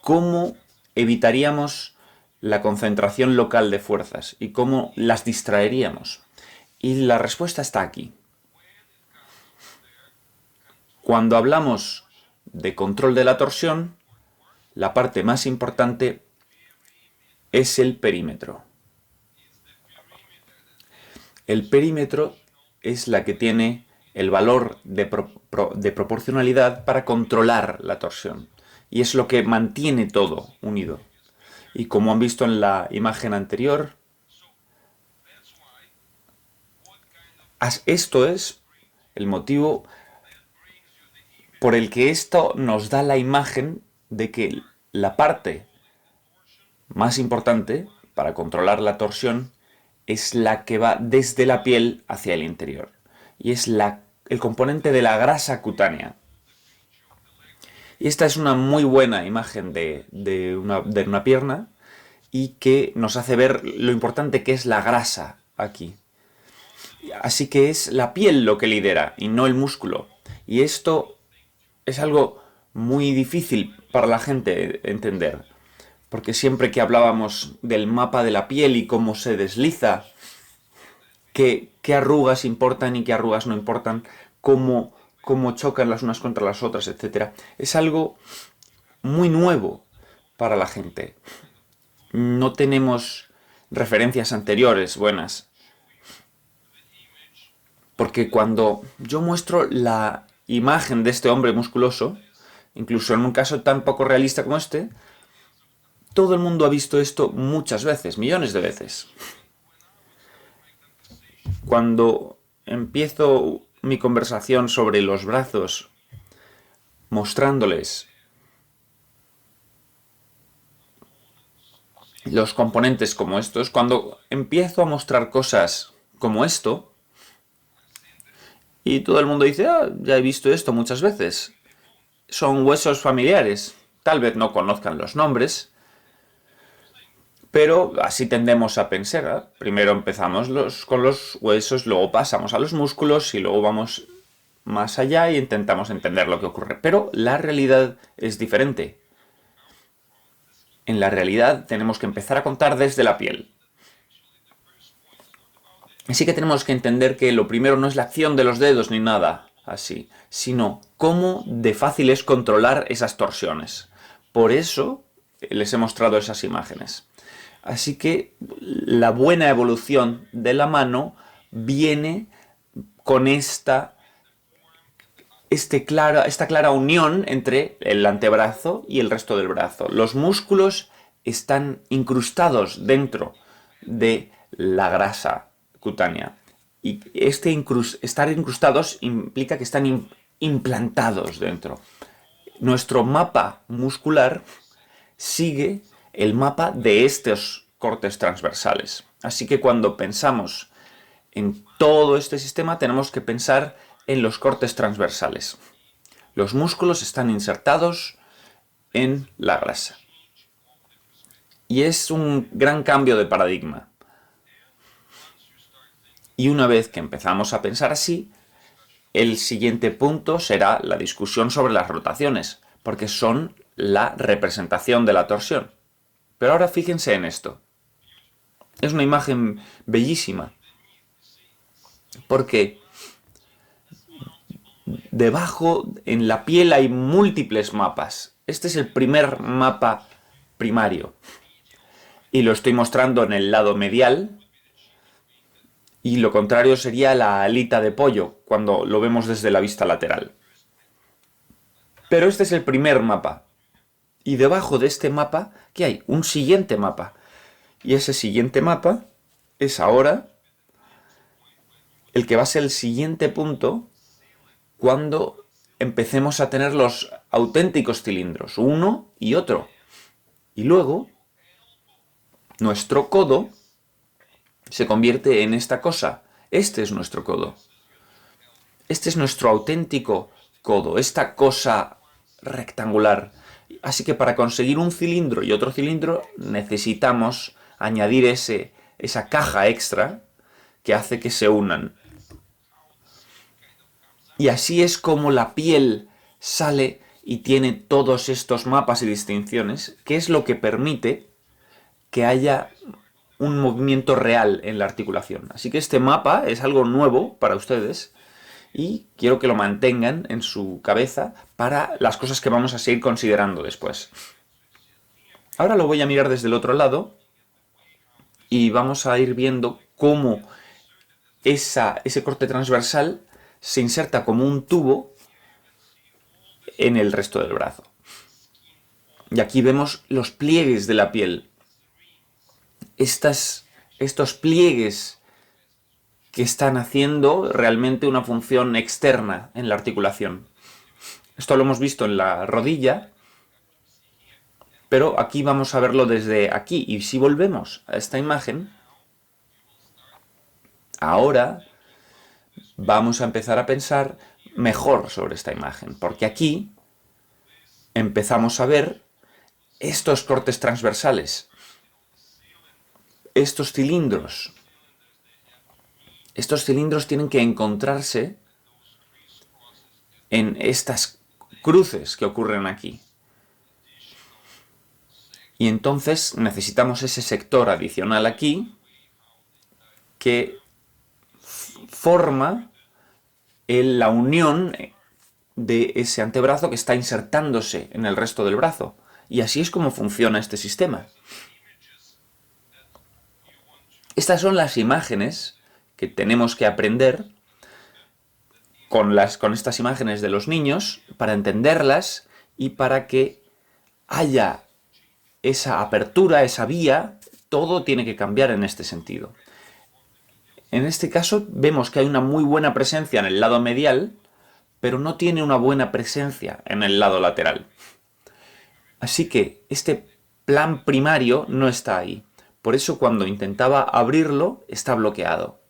¿Cómo evitaríamos la concentración local de fuerzas y cómo las distraeríamos? Y la respuesta está aquí. Cuando hablamos de control de la torsión, la parte más importante es el perímetro. El perímetro es la que tiene el valor de proporcionalidad para controlar la torsión. Y es lo que mantiene todo unido. Y como han visto en la imagen anterior, esto es el motivo por el que esto nos da la imagen de que la parte más importante para controlar la torsión es la que va desde la piel hacia el interior. Y es el componente de la grasa cutánea. Y esta es una muy buena imagen de una pierna y que nos hace ver lo importante que es la grasa aquí. Así que es la piel lo que lidera y no el músculo. Y esto es algo muy difícil para la gente entender. Porque siempre que hablábamos del mapa de la piel y cómo se desliza, qué arrugas importan y qué arrugas no importan, cómo chocan las unas contra las otras, etc. Es algo muy nuevo para la gente. No tenemos referencias anteriores buenas. Porque cuando yo muestro la imagen de este hombre musculoso, incluso en un caso tan poco realista como este, todo el mundo ha visto esto muchas veces, millones de veces. Cuando empiezo mi conversación sobre los brazos, mostrándoles los componentes como estos, cuando empiezo a mostrar cosas como esto, y todo el mundo dice, ah, ya he visto esto muchas veces, son huesos familiares, tal vez no conozcan los nombres, pero así tendemos a pensar, ¿eh? Primero empezamos con los huesos, luego pasamos a los músculos y luego vamos más allá y intentamos entender lo que ocurre. Pero la realidad es diferente. En la realidad tenemos que empezar a contar desde la piel. Así que tenemos que entender que lo primero no es la acción de los dedos ni nada así, sino cómo de fácil es controlar esas torsiones. Por eso les he mostrado esas imágenes. Así que la buena evolución de la mano viene con esta clara unión entre el antebrazo y el resto del brazo. Los músculos están incrustados dentro de la grasa cutánea. Y estar incrustados implica que están implantados dentro. Nuestro mapa muscular sigue el mapa de estos cortes transversales. Así que cuando pensamos en todo este sistema tenemos que pensar en los cortes transversales. Los músculos están insertados en la grasa. Y es un gran cambio de paradigma. Y una vez que empezamos a pensar así, el siguiente punto será la discusión sobre las rotaciones, porque son la representación de la torsión. Pero ahora fíjense en esto. Es una imagen bellísima, porque debajo en la piel hay múltiples mapas. Este es el primer mapa primario. Y lo estoy mostrando en el lado medial. Y lo contrario sería la alita de pollo, cuando lo vemos desde la vista lateral. Pero este es el primer mapa. Y debajo de este mapa, ¿qué hay? Un siguiente mapa. Y ese siguiente mapa es ahora el que va a ser el siguiente punto cuando empecemos a tener los auténticos cilindros, uno y otro. Y luego, nuestro codo se convierte en esta cosa. Este es nuestro codo. Este es nuestro auténtico codo, esta cosa rectangular. Así que para conseguir un cilindro y otro cilindro necesitamos añadir esa caja extra que hace que se unan. Y así es como la piel sale y tiene todos estos mapas y distinciones, que es lo que permite que haya un movimiento real en la articulación. Así que este mapa es algo nuevo para ustedes y quiero que lo mantengan en su cabeza para las cosas que vamos a seguir considerando después. Ahora lo voy a mirar desde el otro lado y vamos a ir viendo cómo ese corte transversal se inserta como un tubo en el resto del brazo. Y aquí vemos los pliegues de la piel. Estos pliegues que están haciendo realmente una función externa en la articulación. Esto lo hemos visto en la rodilla, pero aquí vamos a verlo desde aquí. Y si volvemos a esta imagen, ahora vamos a empezar a pensar mejor sobre esta imagen, porque aquí empezamos a ver estos cortes transversales, estos cilindros. Estos cilindros tienen que encontrarse en estas cruces que ocurren aquí. Y entonces necesitamos ese sector adicional aquí que forma la unión de ese antebrazo que está insertándose en el resto del brazo. Y así es como funciona este sistema. Estas son las imágenes que tenemos que aprender con estas imágenes de los niños para entenderlas y para que haya esa apertura, esa vía, todo tiene que cambiar en este sentido. En este caso vemos que hay una muy buena presencia en el lado medial, pero no tiene una buena presencia en el lado lateral. Así que este plan primario no está ahí. Por eso cuando intentaba abrirlo está bloqueado.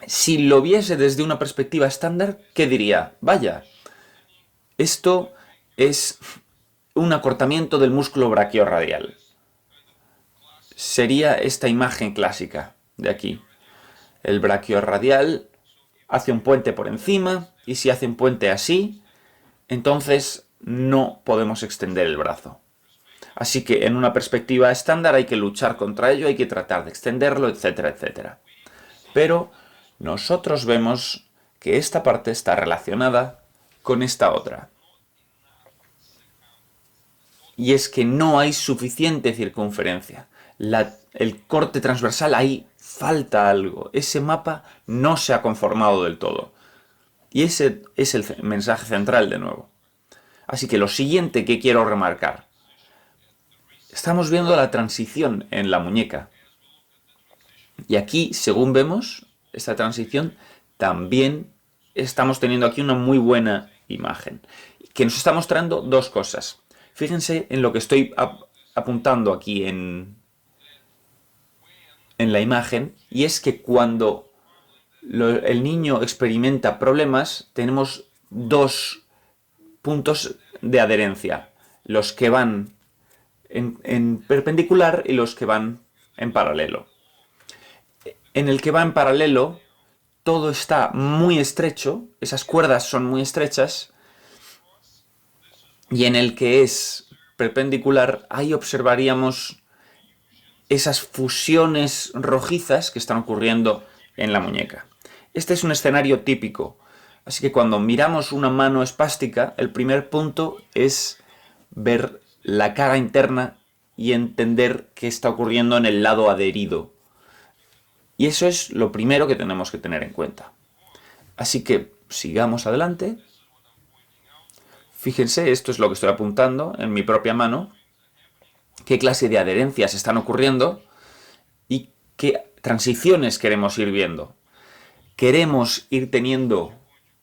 Si lo viese desde una perspectiva estándar, ¿qué diría? Vaya, esto es un acortamiento del músculo braquiorradial. Sería esta imagen clásica de aquí. El braquiorradial hace un puente por encima y si hace un puente así, entonces no podemos extender el brazo. Así que en una perspectiva estándar hay que luchar contra ello, hay que tratar de extenderlo, etcétera, etcétera. Pero nosotros vemos que esta parte está relacionada con esta otra. Y es que no hay suficiente circunferencia. El corte transversal, ahí falta algo. Ese mapa no se ha conformado del todo. Y ese es el mensaje central de nuevo. Así que lo siguiente que quiero remarcar. Estamos viendo la transición en la muñeca. Y aquí, según vemos, esta transición también estamos teniendo aquí una muy buena imagen. Que nos está mostrando dos cosas. Fíjense en lo que estoy apuntando aquí en la imagen. Y es que cuando el niño experimenta problemas, tenemos dos puntos de adherencia. Los que van en perpendicular y los que van en paralelo. En el que va en paralelo, todo está muy estrecho, esas cuerdas son muy estrechas, y en el que es perpendicular, ahí observaríamos esas fusiones rojizas que están ocurriendo en la muñeca. Este es un escenario típico, así que cuando miramos una mano espástica, el primer punto es ver la cara interna y entender qué está ocurriendo en el lado adherido. Y eso es lo primero que tenemos que tener en cuenta. Así que sigamos adelante. Fíjense, esto es lo que estoy apuntando en mi propia mano. Qué clase de adherencias están ocurriendo y qué transiciones queremos ir viendo. Queremos ir teniendo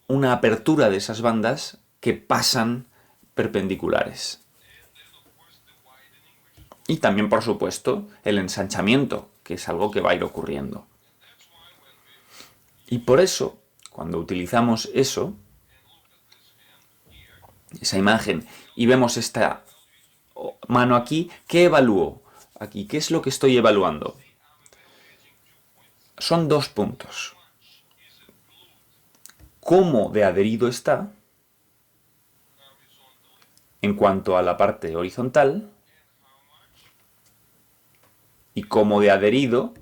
una apertura de esas bandas que pasan perpendiculares. Y también, por supuesto, el ensanchamiento, que es algo que va a ir ocurriendo. Y por eso, cuando utilizamos esa imagen, y vemos esta mano aquí, ¿qué evalúo? Aquí, ¿qué es lo que estoy evaluando? Son dos puntos. ¿Cómo de adherido está en cuanto a la parte horizontal? Y cómo de adherido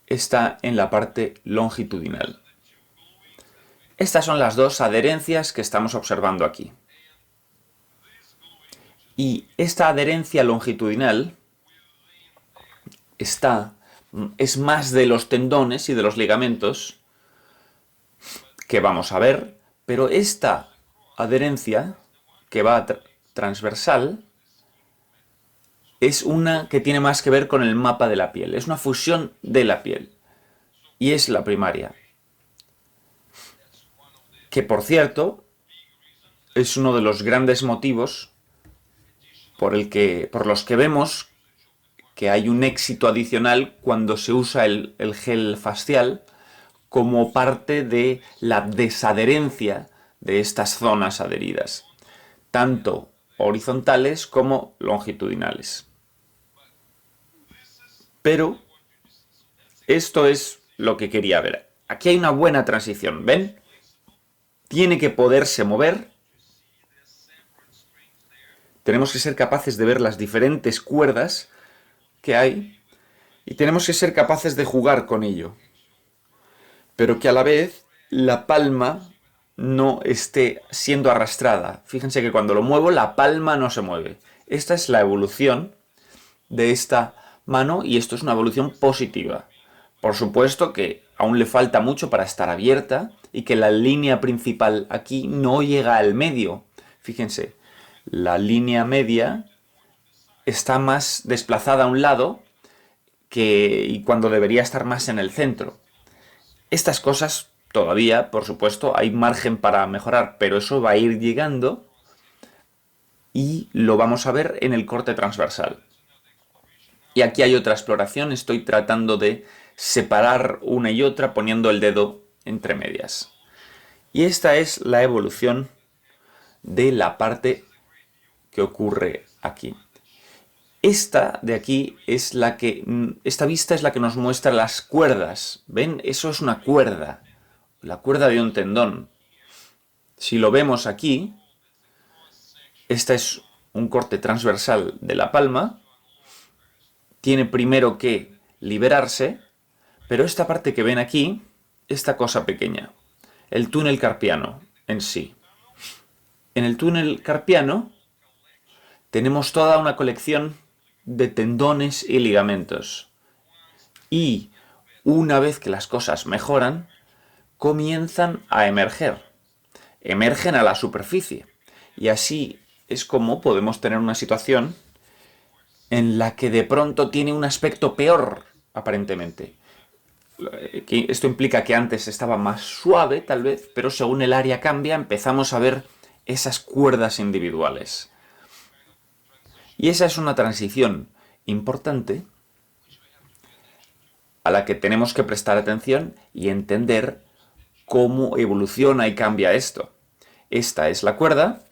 está en la parte longitudinal. Estas son las dos adherencias que estamos observando aquí. Y esta adherencia longitudinal es más de los tendones y de los ligamentos que vamos a ver, pero esta adherencia que va transversal es una que tiene más que ver con el mapa de la piel. Es una fusión de la piel. Y es la primaria. Que, por cierto, es uno de los grandes motivos por los que vemos que hay un éxito adicional cuando se usa el gel facial como parte de la desadherencia de estas zonas adheridas, tanto horizontales como longitudinales. Pero esto es lo que quería ver. Aquí hay una buena transición, ¿ven? Tiene que poderse mover. Tenemos que ser capaces de ver las diferentes cuerdas que hay y tenemos que ser capaces de jugar con ello. Pero que a la vez la palma no esté siendo arrastrada. Fíjense que cuando lo muevo, la palma no se mueve. Esta es la evolución de esta mano y esto es una evolución positiva. Por supuesto que aún le falta mucho para estar abierta y que la línea principal aquí no llega al medio. Fíjense, la línea media está más desplazada a un lado y cuando debería estar más en el centro. Estas cosas todavía, por supuesto, hay margen para mejorar, pero eso va a ir llegando y lo vamos a ver en el corte transversal. Y aquí hay otra exploración, estoy tratando de separar una y otra poniendo el dedo entre medias. Y esta es la evolución de la parte que ocurre aquí. Esta de aquí es esta vista es la que nos muestra las cuerdas. ¿Ven? Eso es una cuerda, la cuerda de un tendón. Si lo vemos aquí, este es un corte transversal de la palma. Tiene primero que liberarse, pero esta parte que ven aquí, esta cosa pequeña, el túnel carpiano en sí. En el túnel carpiano tenemos toda una colección de tendones y ligamentos. Y una vez que las cosas mejoran, comienzan a emerger. Emergen a la superficie. Y así es como podemos tener una situación en la que de pronto tiene un aspecto peor, aparentemente. Esto implica que antes estaba más suave, tal vez, pero según el área cambia, empezamos a ver esas cuerdas individuales. Y esa es una transición importante a la que tenemos que prestar atención y entender cómo evoluciona y cambia esto. Esta es la cuerda,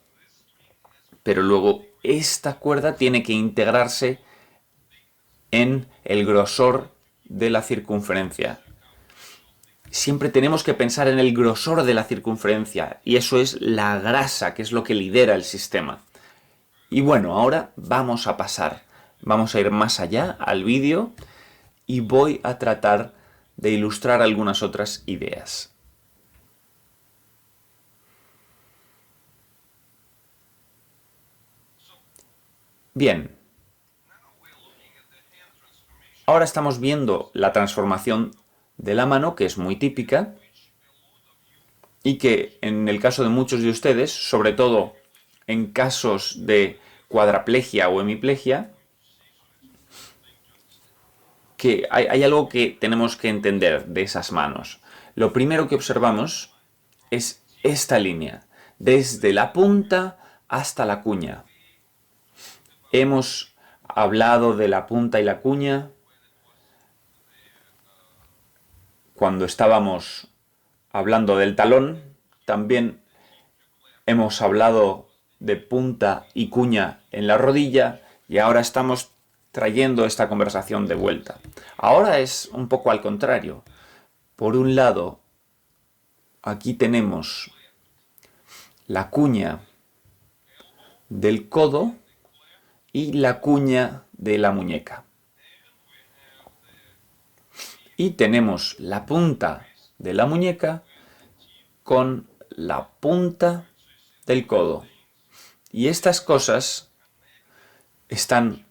pero luego esta cuerda tiene que integrarse en el grosor de la circunferencia. Siempre tenemos que pensar en el grosor de la circunferencia, y eso es la grasa, que es lo que lidera el sistema. Y bueno, ahora vamos a pasar, vamos a ir más allá al vídeo y voy a tratar de ilustrar algunas otras ideas. Bien, ahora estamos viendo la transformación de la mano, que es muy típica, y que en el caso de muchos de ustedes, sobre todo en casos de cuadraplegia o hemiplegia, que hay algo que tenemos que entender de esas manos. Lo primero que observamos es esta línea, desde la punta hasta la cuña. Hemos hablado de la punta y la cuña cuando estábamos hablando del talón. También hemos hablado de punta y cuña en la rodilla y ahora estamos trayendo esta conversación de vuelta. Ahora es un poco al contrario. Por un lado, aquí tenemos la cuña del codo y la cuña de la muñeca. Y tenemos la punta de la muñeca con la punta del codo. Y estas cosas están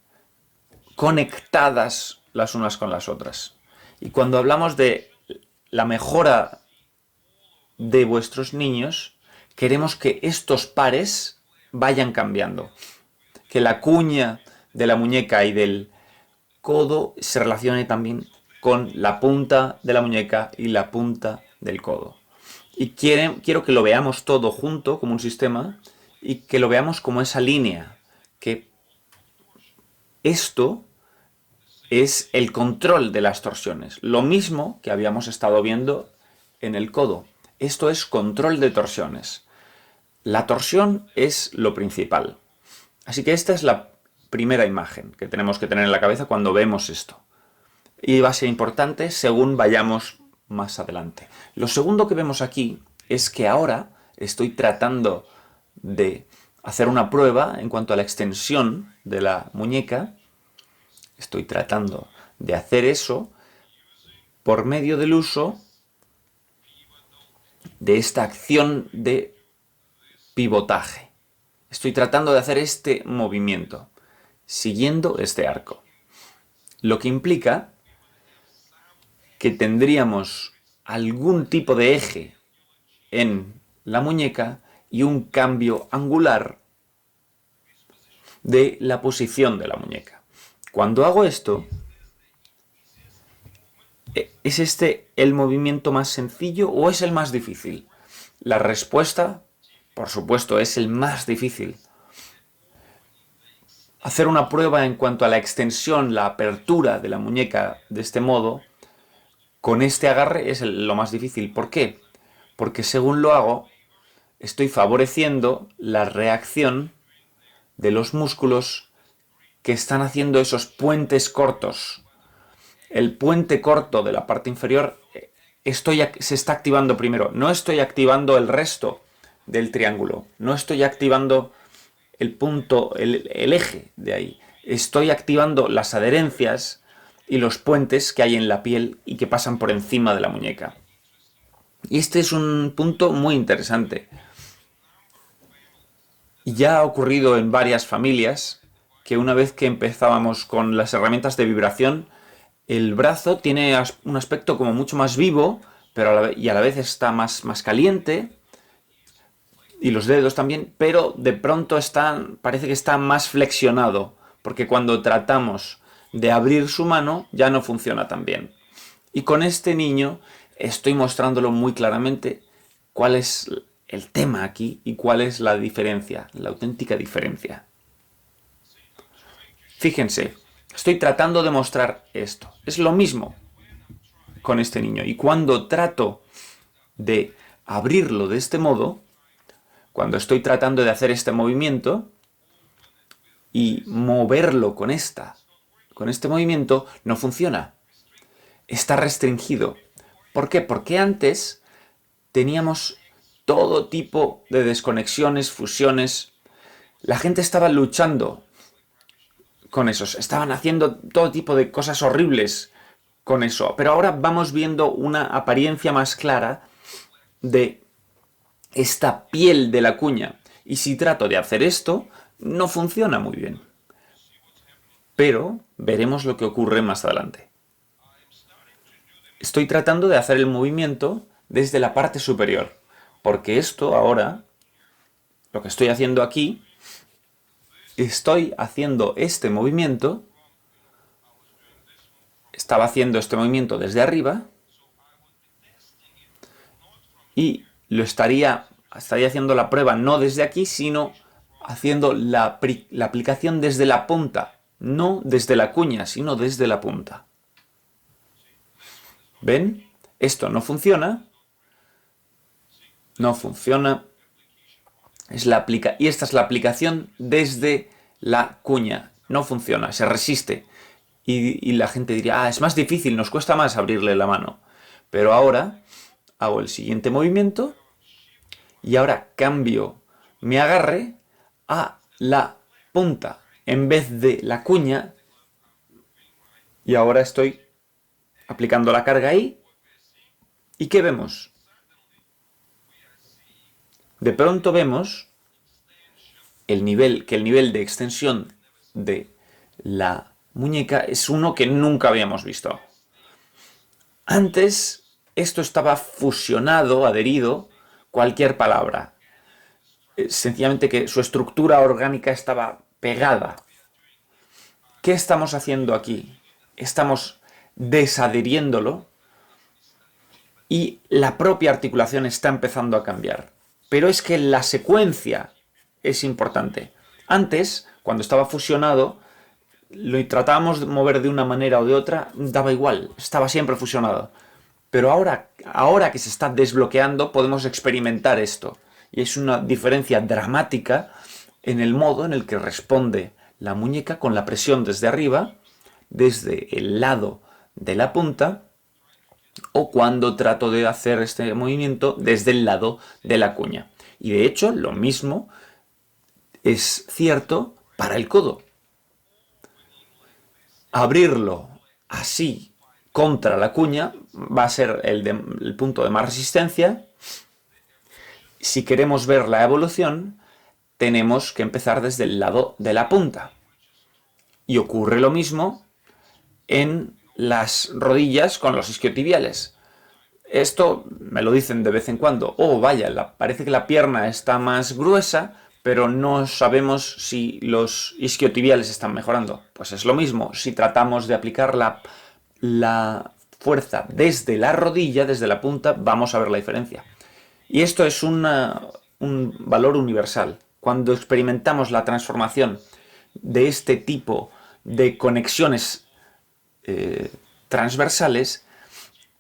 conectadas las unas con las otras. Y cuando hablamos de la mejora de vuestros niños, queremos que estos pares vayan cambiando. Que la cuña de la muñeca y del codo se relacione también con la punta de la muñeca y la punta del codo. Y quiero que lo veamos todo junto como un sistema y que lo veamos como esa línea, que esto es el control de las torsiones. Lo mismo que habíamos estado viendo en el codo. Esto es control de torsiones. La torsión es lo principal. Así que esta es la primera imagen que tenemos que tener en la cabeza cuando vemos esto. Y va a ser importante según vayamos más adelante. Lo segundo que vemos aquí es que ahora estoy tratando de hacer una prueba en cuanto a la extensión de la muñeca. Estoy tratando de hacer eso por medio del uso de esta acción de pivotaje. Estoy tratando de hacer este movimiento siguiendo este arco. Lo que implica que tendríamos algún tipo de eje en la muñeca y un cambio angular de la posición de la muñeca. Cuando hago esto, ¿es este el movimiento más sencillo o es el más difícil? La respuesta, por supuesto, es el más difícil. Hacer una prueba en cuanto a la extensión, la apertura de la muñeca de este modo, con este agarre es lo más difícil. ¿Por qué? Porque según lo hago, estoy favoreciendo la reacción de los músculos que están haciendo esos puentes cortos. El puente corto de la parte inferior se está activando primero. No estoy activando el resto del triángulo. No estoy activando el punto, el eje de ahí. Estoy activando las adherencias y los puentes que hay en la piel y que pasan por encima de la muñeca. Y este es un punto muy interesante. Ya ha ocurrido en varias familias que una vez que empezábamos con las herramientas de vibración, el brazo tiene un aspecto como mucho más vivo, pero a la vez está más caliente, y los dedos también, pero de pronto parece que está más flexionado, porque cuando tratamos de abrir su mano ya no funciona tan bien. Y con este niño estoy mostrándolo muy claramente cuál es el tema aquí y cuál es la diferencia, la auténtica diferencia. Fíjense, estoy tratando de mostrar esto. Es lo mismo con este niño. Y cuando trato de abrirlo de este modo, cuando estoy tratando de hacer este movimiento y moverlo con este movimiento, no funciona. Está restringido. ¿Por qué? Porque antes teníamos todo tipo de desconexiones, fusiones. La gente estaba luchando con esos. Estaban haciendo todo tipo de cosas horribles con eso. Pero ahora vamos viendo una apariencia más clara de esta piel de la cuña. Y si trato de hacer esto, no funciona muy bien. Pero veremos lo que ocurre más adelante. Estoy tratando de hacer el movimiento desde la parte superior. Porque esto ahora, lo que estoy haciendo aquí, estoy haciendo este movimiento. Estaba haciendo este movimiento desde arriba. Y lo estaría haciendo la prueba no desde aquí, sino haciendo la aplicación desde la punta. No desde la cuña, sino desde la punta. ¿Ven? Esto no funciona. No funciona. Y esta es la aplicación desde la cuña. No funciona, se resiste. Y la gente diría, es más difícil, nos cuesta más abrirle la mano. Pero ahora hago el siguiente movimiento y ahora cambio mi agarre a la punta en vez de la cuña, y ahora estoy aplicando la carga ahí. ¿Y qué vemos? De pronto vemos que el nivel de extensión de la muñeca es uno que nunca habíamos visto. Antes esto estaba fusionado, adherido, cualquier palabra. Sencillamente que su estructura orgánica estaba pegada. ¿Qué estamos haciendo aquí? Estamos desadheriéndolo y la propia articulación está empezando a cambiar. Pero es que la secuencia es importante. Antes, cuando estaba fusionado, lo tratábamos de mover de una manera o de otra, daba igual, estaba siempre fusionado. Pero ahora que se está desbloqueando, podemos experimentar esto. Y es una diferencia dramática en el modo en el que responde la muñeca con la presión desde arriba, desde el lado de la punta, o cuando trato de hacer este movimiento desde el lado de la cuña. Y de hecho, lo mismo es cierto para el codo. Abrirlo así contra la cuña va a ser el punto de más resistencia. Si queremos ver la evolución, tenemos que empezar desde el lado de la punta. Y ocurre lo mismo en las rodillas con los isquiotibiales. Esto me lo dicen de vez en cuando. Oh, vaya, parece que la pierna está más gruesa, pero no sabemos si los isquiotibiales están mejorando. Pues es lo mismo, si tratamos de aplicar la fuerza desde la rodilla, desde la punta, vamos a ver la diferencia. Y esto es un valor universal. Cuando experimentamos la transformación de este tipo de conexiones transversales,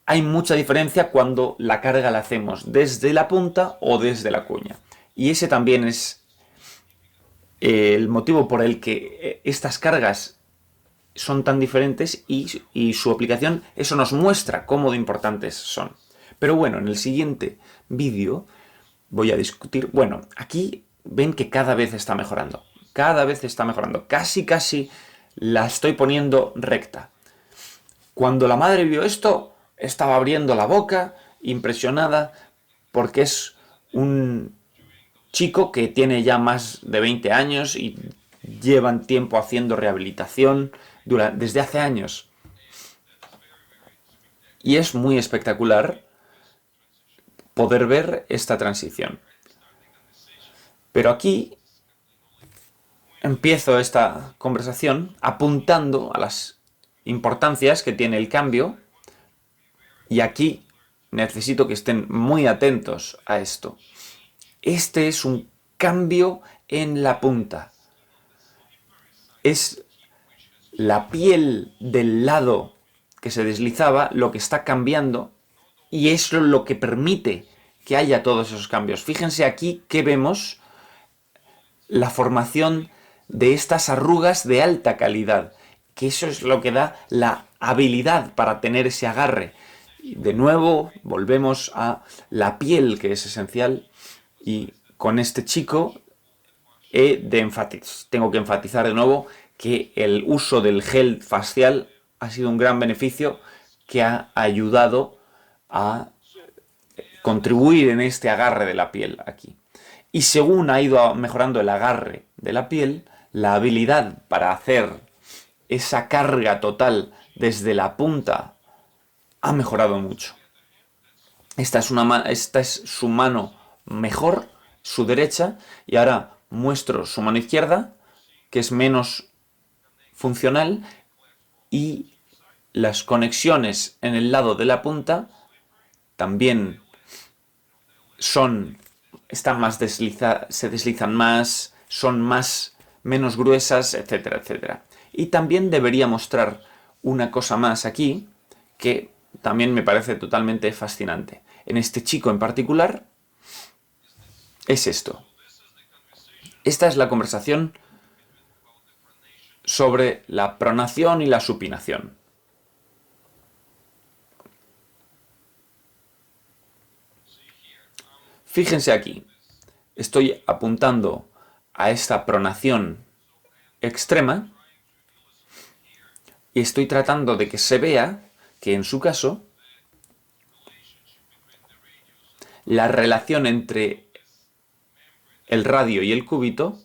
hay mucha diferencia cuando la carga la hacemos desde la punta o desde la cuña. Y ese también es el motivo por el que estas cargas son tan diferentes y su aplicación, eso nos muestra cómo de importantes son. Pero bueno, en el siguiente vídeo voy a discutir, bueno, aquí ven que cada vez está mejorando, casi la estoy poniendo recta. Cuando la madre vio esto, estaba abriendo la boca, impresionada, porque es un chico que tiene ya más de 20 años y llevan tiempo haciendo rehabilitación desde hace años. Y es muy espectacular poder ver esta transición. Pero aquí empiezo esta conversación apuntando a las importancias que tiene el cambio, y aquí necesito que estén muy atentos a esto. Este es un cambio en la punta. Es la piel del lado que se deslizaba lo que está cambiando, y es lo que permite que haya todos esos cambios. Fíjense aquí que vemos la formación de estas arrugas de alta calidad, que eso es lo que da la habilidad para tener ese agarre. Y de nuevo volvemos a la piel, que es esencial, y con este chico tengo que enfatizar de nuevo que el uso del gel facial ha sido un gran beneficio que ha ayudado a contribuir en este agarre de la piel aquí. Y según ha ido mejorando el agarre de la piel, la habilidad para hacer esa carga total desde la punta ha mejorado mucho. Esta es su mano mejor, su derecha, y ahora muestro su mano izquierda, que es menos funcional, y las conexiones en el lado de la punta también están más se deslizan más, son menos gruesas, etcétera, etcétera. Y también debería mostrar una cosa más aquí que también me parece totalmente fascinante. En este chico en particular es esto. Esta es la conversación sobre la pronación y la supinación. Fíjense aquí, estoy apuntando a esta pronación extrema y estoy tratando de que se vea que en su caso la relación entre el radio y el cúbito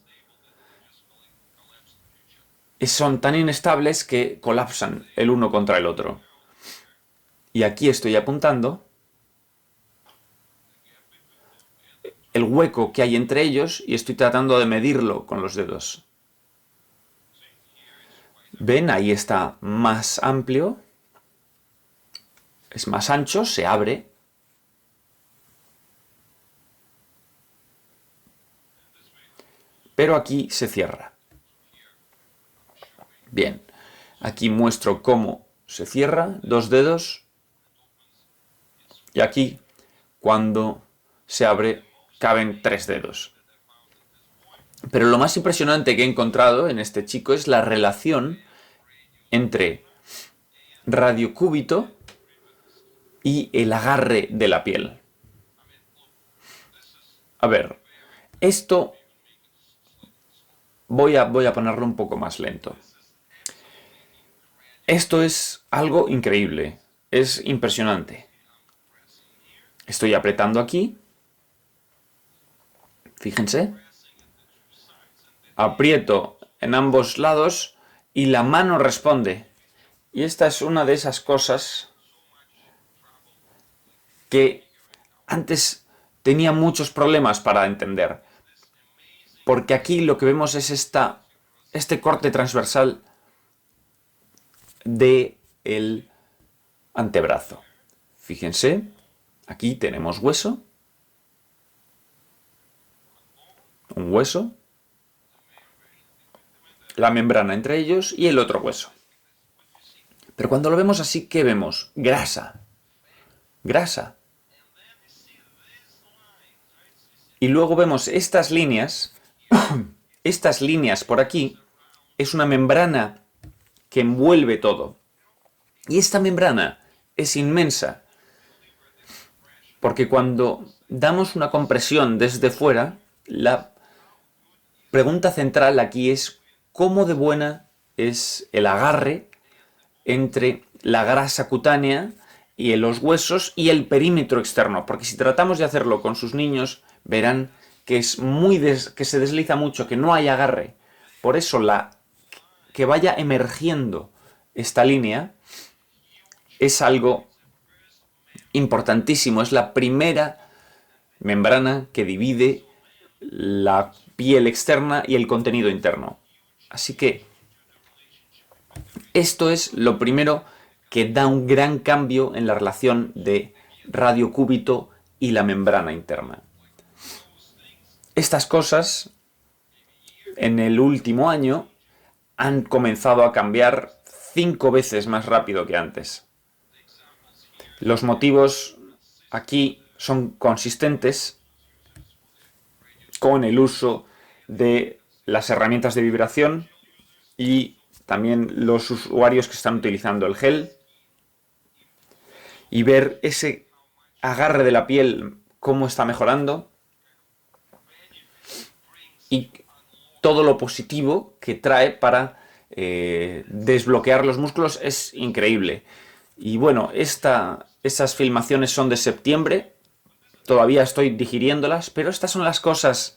son tan inestables que colapsan el uno contra el otro. Y aquí estoy apuntando el hueco que hay entre ellos y estoy tratando de medirlo con los dedos. ¿Ven? Ahí está más amplio, es más ancho, se abre. Pero aquí se cierra. Bien, aquí muestro cómo se cierra, 2 dedos, y aquí, cuando se abre, caben 3 dedos. Pero lo más impresionante que he encontrado en este chico es la relación entre radiocúbito y el agarre de la piel. A ver, esto voy a ponerlo un poco más lento. Esto es algo increíble, es impresionante. Estoy apretando aquí. Fíjense. Aprieto en ambos lados y la mano responde. Y esta es una de esas cosas que antes tenía muchos problemas para entender. Porque aquí lo que vemos es este corte transversal del antebrazo. Fíjense, aquí tenemos hueso, un hueso, la membrana entre ellos y el otro hueso. Pero cuando lo vemos así, ¿qué vemos? Grasa. Grasa. Y luego vemos estas líneas por aquí, es una membrana que envuelve todo. Y esta membrana es inmensa, porque cuando damos una compresión desde fuera, la pregunta central aquí es cómo de buena es el agarre entre la grasa cutánea y los huesos y el perímetro externo, porque si tratamos de hacerlo con sus niños, verán que es que se desliza mucho, que no hay agarre. Por eso que vaya emergiendo esta línea es algo importantísimo. Es la primera membrana que divide la piel externa y el contenido interno. Así que esto es lo primero que da un gran cambio en la relación de radiocúbito y la membrana interna. Estas cosas, en el último año, han comenzado a cambiar 5 veces más rápido que antes. Los motivos aquí son consistentes con el uso de las herramientas de vibración y también los usuarios que están utilizando el gel, y ver ese agarre de la piel, cómo está mejorando, y todo lo positivo que trae para desbloquear los músculos es increíble. Y bueno, esas filmaciones son de septiembre, todavía estoy digiriéndolas, pero estas son las cosas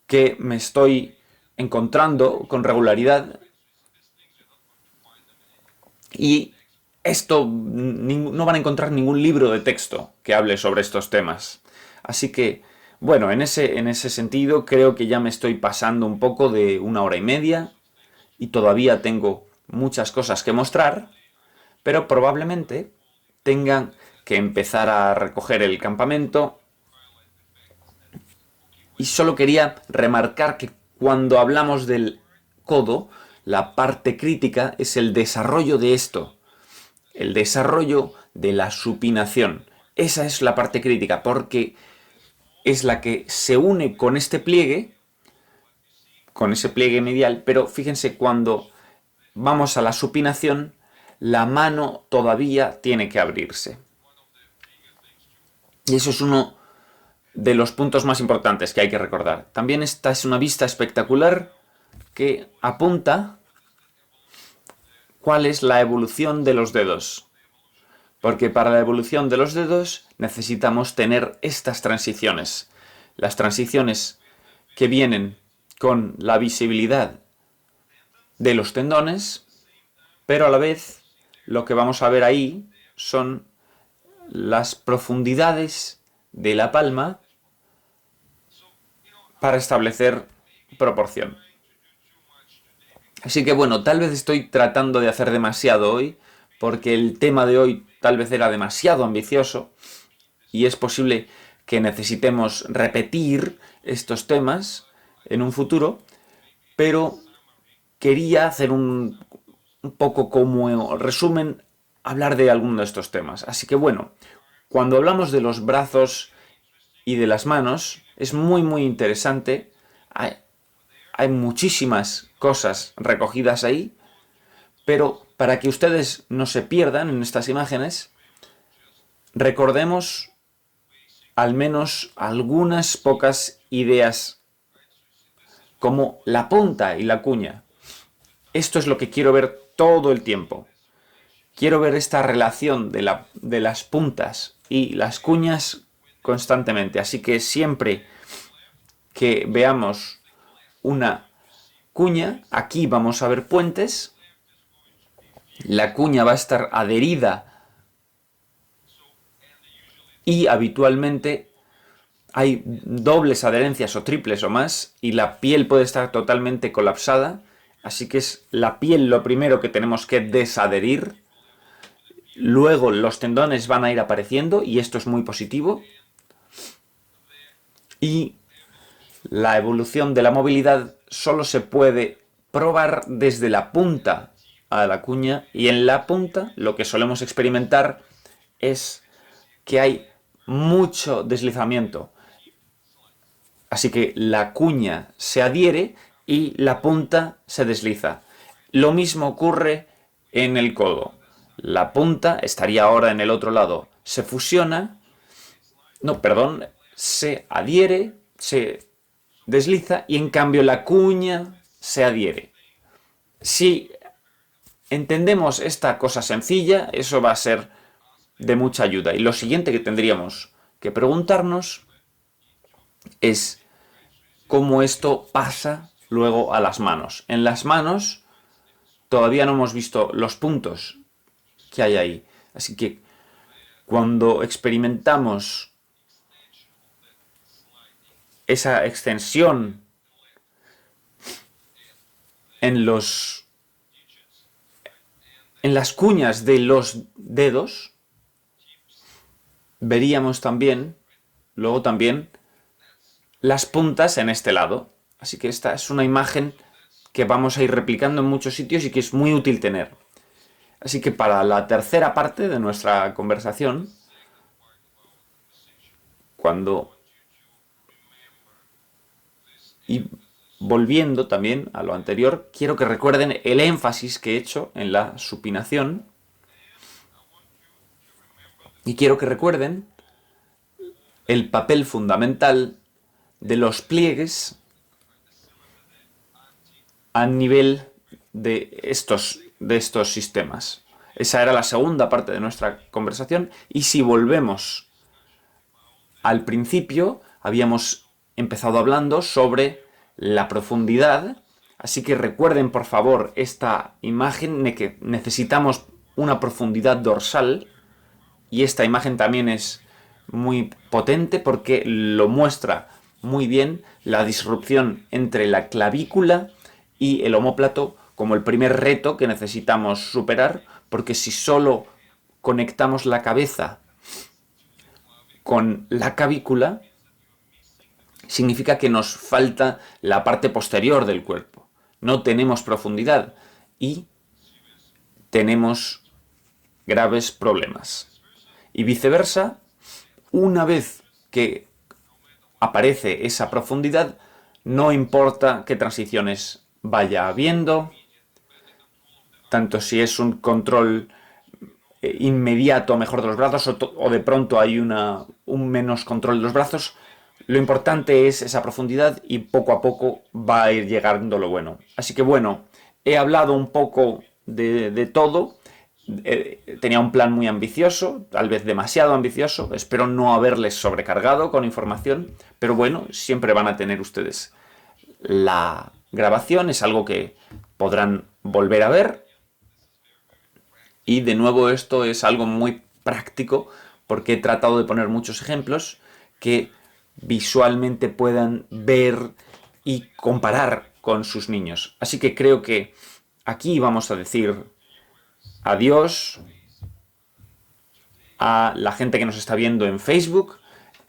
que me estoy encontrando con regularidad. Y esto no van a encontrar ningún libro de texto que hable sobre estos temas. Así que, bueno, en ese sentido creo que ya me estoy pasando un poco de 1 hora y media y todavía tengo muchas cosas que mostrar, pero probablemente tengan que empezar a recoger el campamento. Y solo quería remarcar que cuando hablamos del codo, la parte crítica es el desarrollo de esto. El desarrollo de la supinación. Esa es la parte crítica, porque es la que se une con este pliegue, con ese pliegue medial, pero fíjense, cuando vamos a la supinación, la mano todavía tiene que abrirse. Y eso es uno de los puntos más importantes que hay que recordar. También esta es una vista espectacular que apunta cuál es la evolución de los dedos. Porque para la evolución de los dedos necesitamos tener estas transiciones. Las transiciones que vienen con la visibilidad de los tendones, pero a la vez lo que vamos a ver ahí son las profundidades de la palma para establecer proporción. Así que bueno, tal vez estoy tratando de hacer demasiado hoy, porque el tema de hoy tal vez era demasiado ambicioso y es posible que necesitemos repetir estos temas en un futuro, pero quería hacer un poco como resumen, hablar de alguno de estos temas. Así que bueno, cuando hablamos de los brazos y de las manos, es muy interesante. Hay muchísimas cosas recogidas ahí, pero para que ustedes no se pierdan en estas imágenes, recordemos al menos algunas pocas ideas, como la punta y la cuña. Esto es lo que quiero ver todo el tiempo. Quiero ver esta relación de las puntas y las cuñas constantemente. Así que siempre que veamos una cuña, aquí vamos a ver puentes. La cuña va a estar adherida y habitualmente hay dobles adherencias o triples o más y la piel puede estar totalmente colapsada, así que es la piel lo primero que tenemos que desadherir. Luego los tendones van a ir apareciendo y esto es muy positivo. Y la evolución de la movilidad solo se puede probar desde la punta a la cuña, y en la punta lo que solemos experimentar es que hay mucho deslizamiento. Así que la cuña se adhiere y la punta se desliza. Lo mismo ocurre en el codo. La punta estaría ahora en el otro lado. Se fusiona, no, perdón, se adhiere, se desliza y en cambio la cuña se adhiere. Si entendemos esta cosa sencilla, eso va a ser de mucha ayuda. Y lo siguiente que tendríamos que preguntarnos es cómo esto pasa luego a las manos. En las manos todavía no hemos visto los puntos que hay ahí. Así que cuando experimentamos esa extensión en las cuñas de los dedos, veríamos también, luego también, las puntas en este lado. Así que esta es una imagen que vamos a ir replicando en muchos sitios y que es muy útil tener. Así que para la tercera parte de nuestra conversación, y volviendo también a lo anterior, quiero que recuerden el énfasis que he hecho en la supinación y quiero que recuerden el papel fundamental de los pliegues a nivel de estos sistemas. Esa era la segunda parte de nuestra conversación y si volvemos al principio, habíamos empezado hablando sobre la profundidad, así que recuerden por favor esta imagen de que necesitamos una profundidad dorsal y esta imagen también es muy potente porque lo muestra muy bien la disrupción entre la clavícula y el omóplato como el primer reto que necesitamos superar, porque si solo conectamos la cabeza con la clavícula, significa que nos falta la parte posterior del cuerpo. No tenemos profundidad y tenemos graves problemas. Y viceversa, una vez que aparece esa profundidad, no importa qué transiciones vaya habiendo, tanto si es un control inmediato mejor de los brazos o de pronto hay un menos control de los brazos, lo importante es esa profundidad y poco a poco va a ir llegando lo bueno. Así que bueno, he hablado un poco de todo. Tenía un plan muy ambicioso, tal vez demasiado ambicioso, espero no haberles sobrecargado con información, pero bueno, siempre van a tener ustedes la grabación, es algo que podrán volver a ver y de nuevo esto es algo muy práctico porque he tratado de poner muchos ejemplos que visualmente puedan ver y comparar con sus niños. Así que creo que aquí vamos a decir adiós a la gente que nos está viendo en Facebook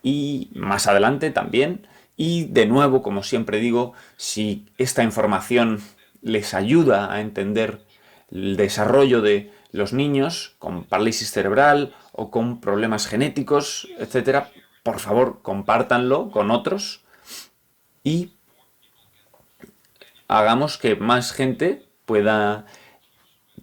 y más adelante también. Y de nuevo, como siempre digo, si esta información les ayuda a entender el desarrollo de los niños con parálisis cerebral o con problemas genéticos, etcétera, por favor, compártanlo con otros y hagamos que más gente pueda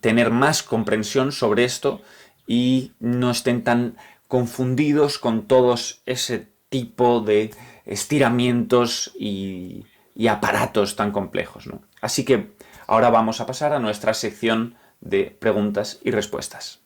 tener más comprensión sobre esto y no estén tan confundidos con todos ese tipo de estiramientos y aparatos tan complejos, ¿no? Así que ahora vamos a pasar a nuestra sección de preguntas y respuestas.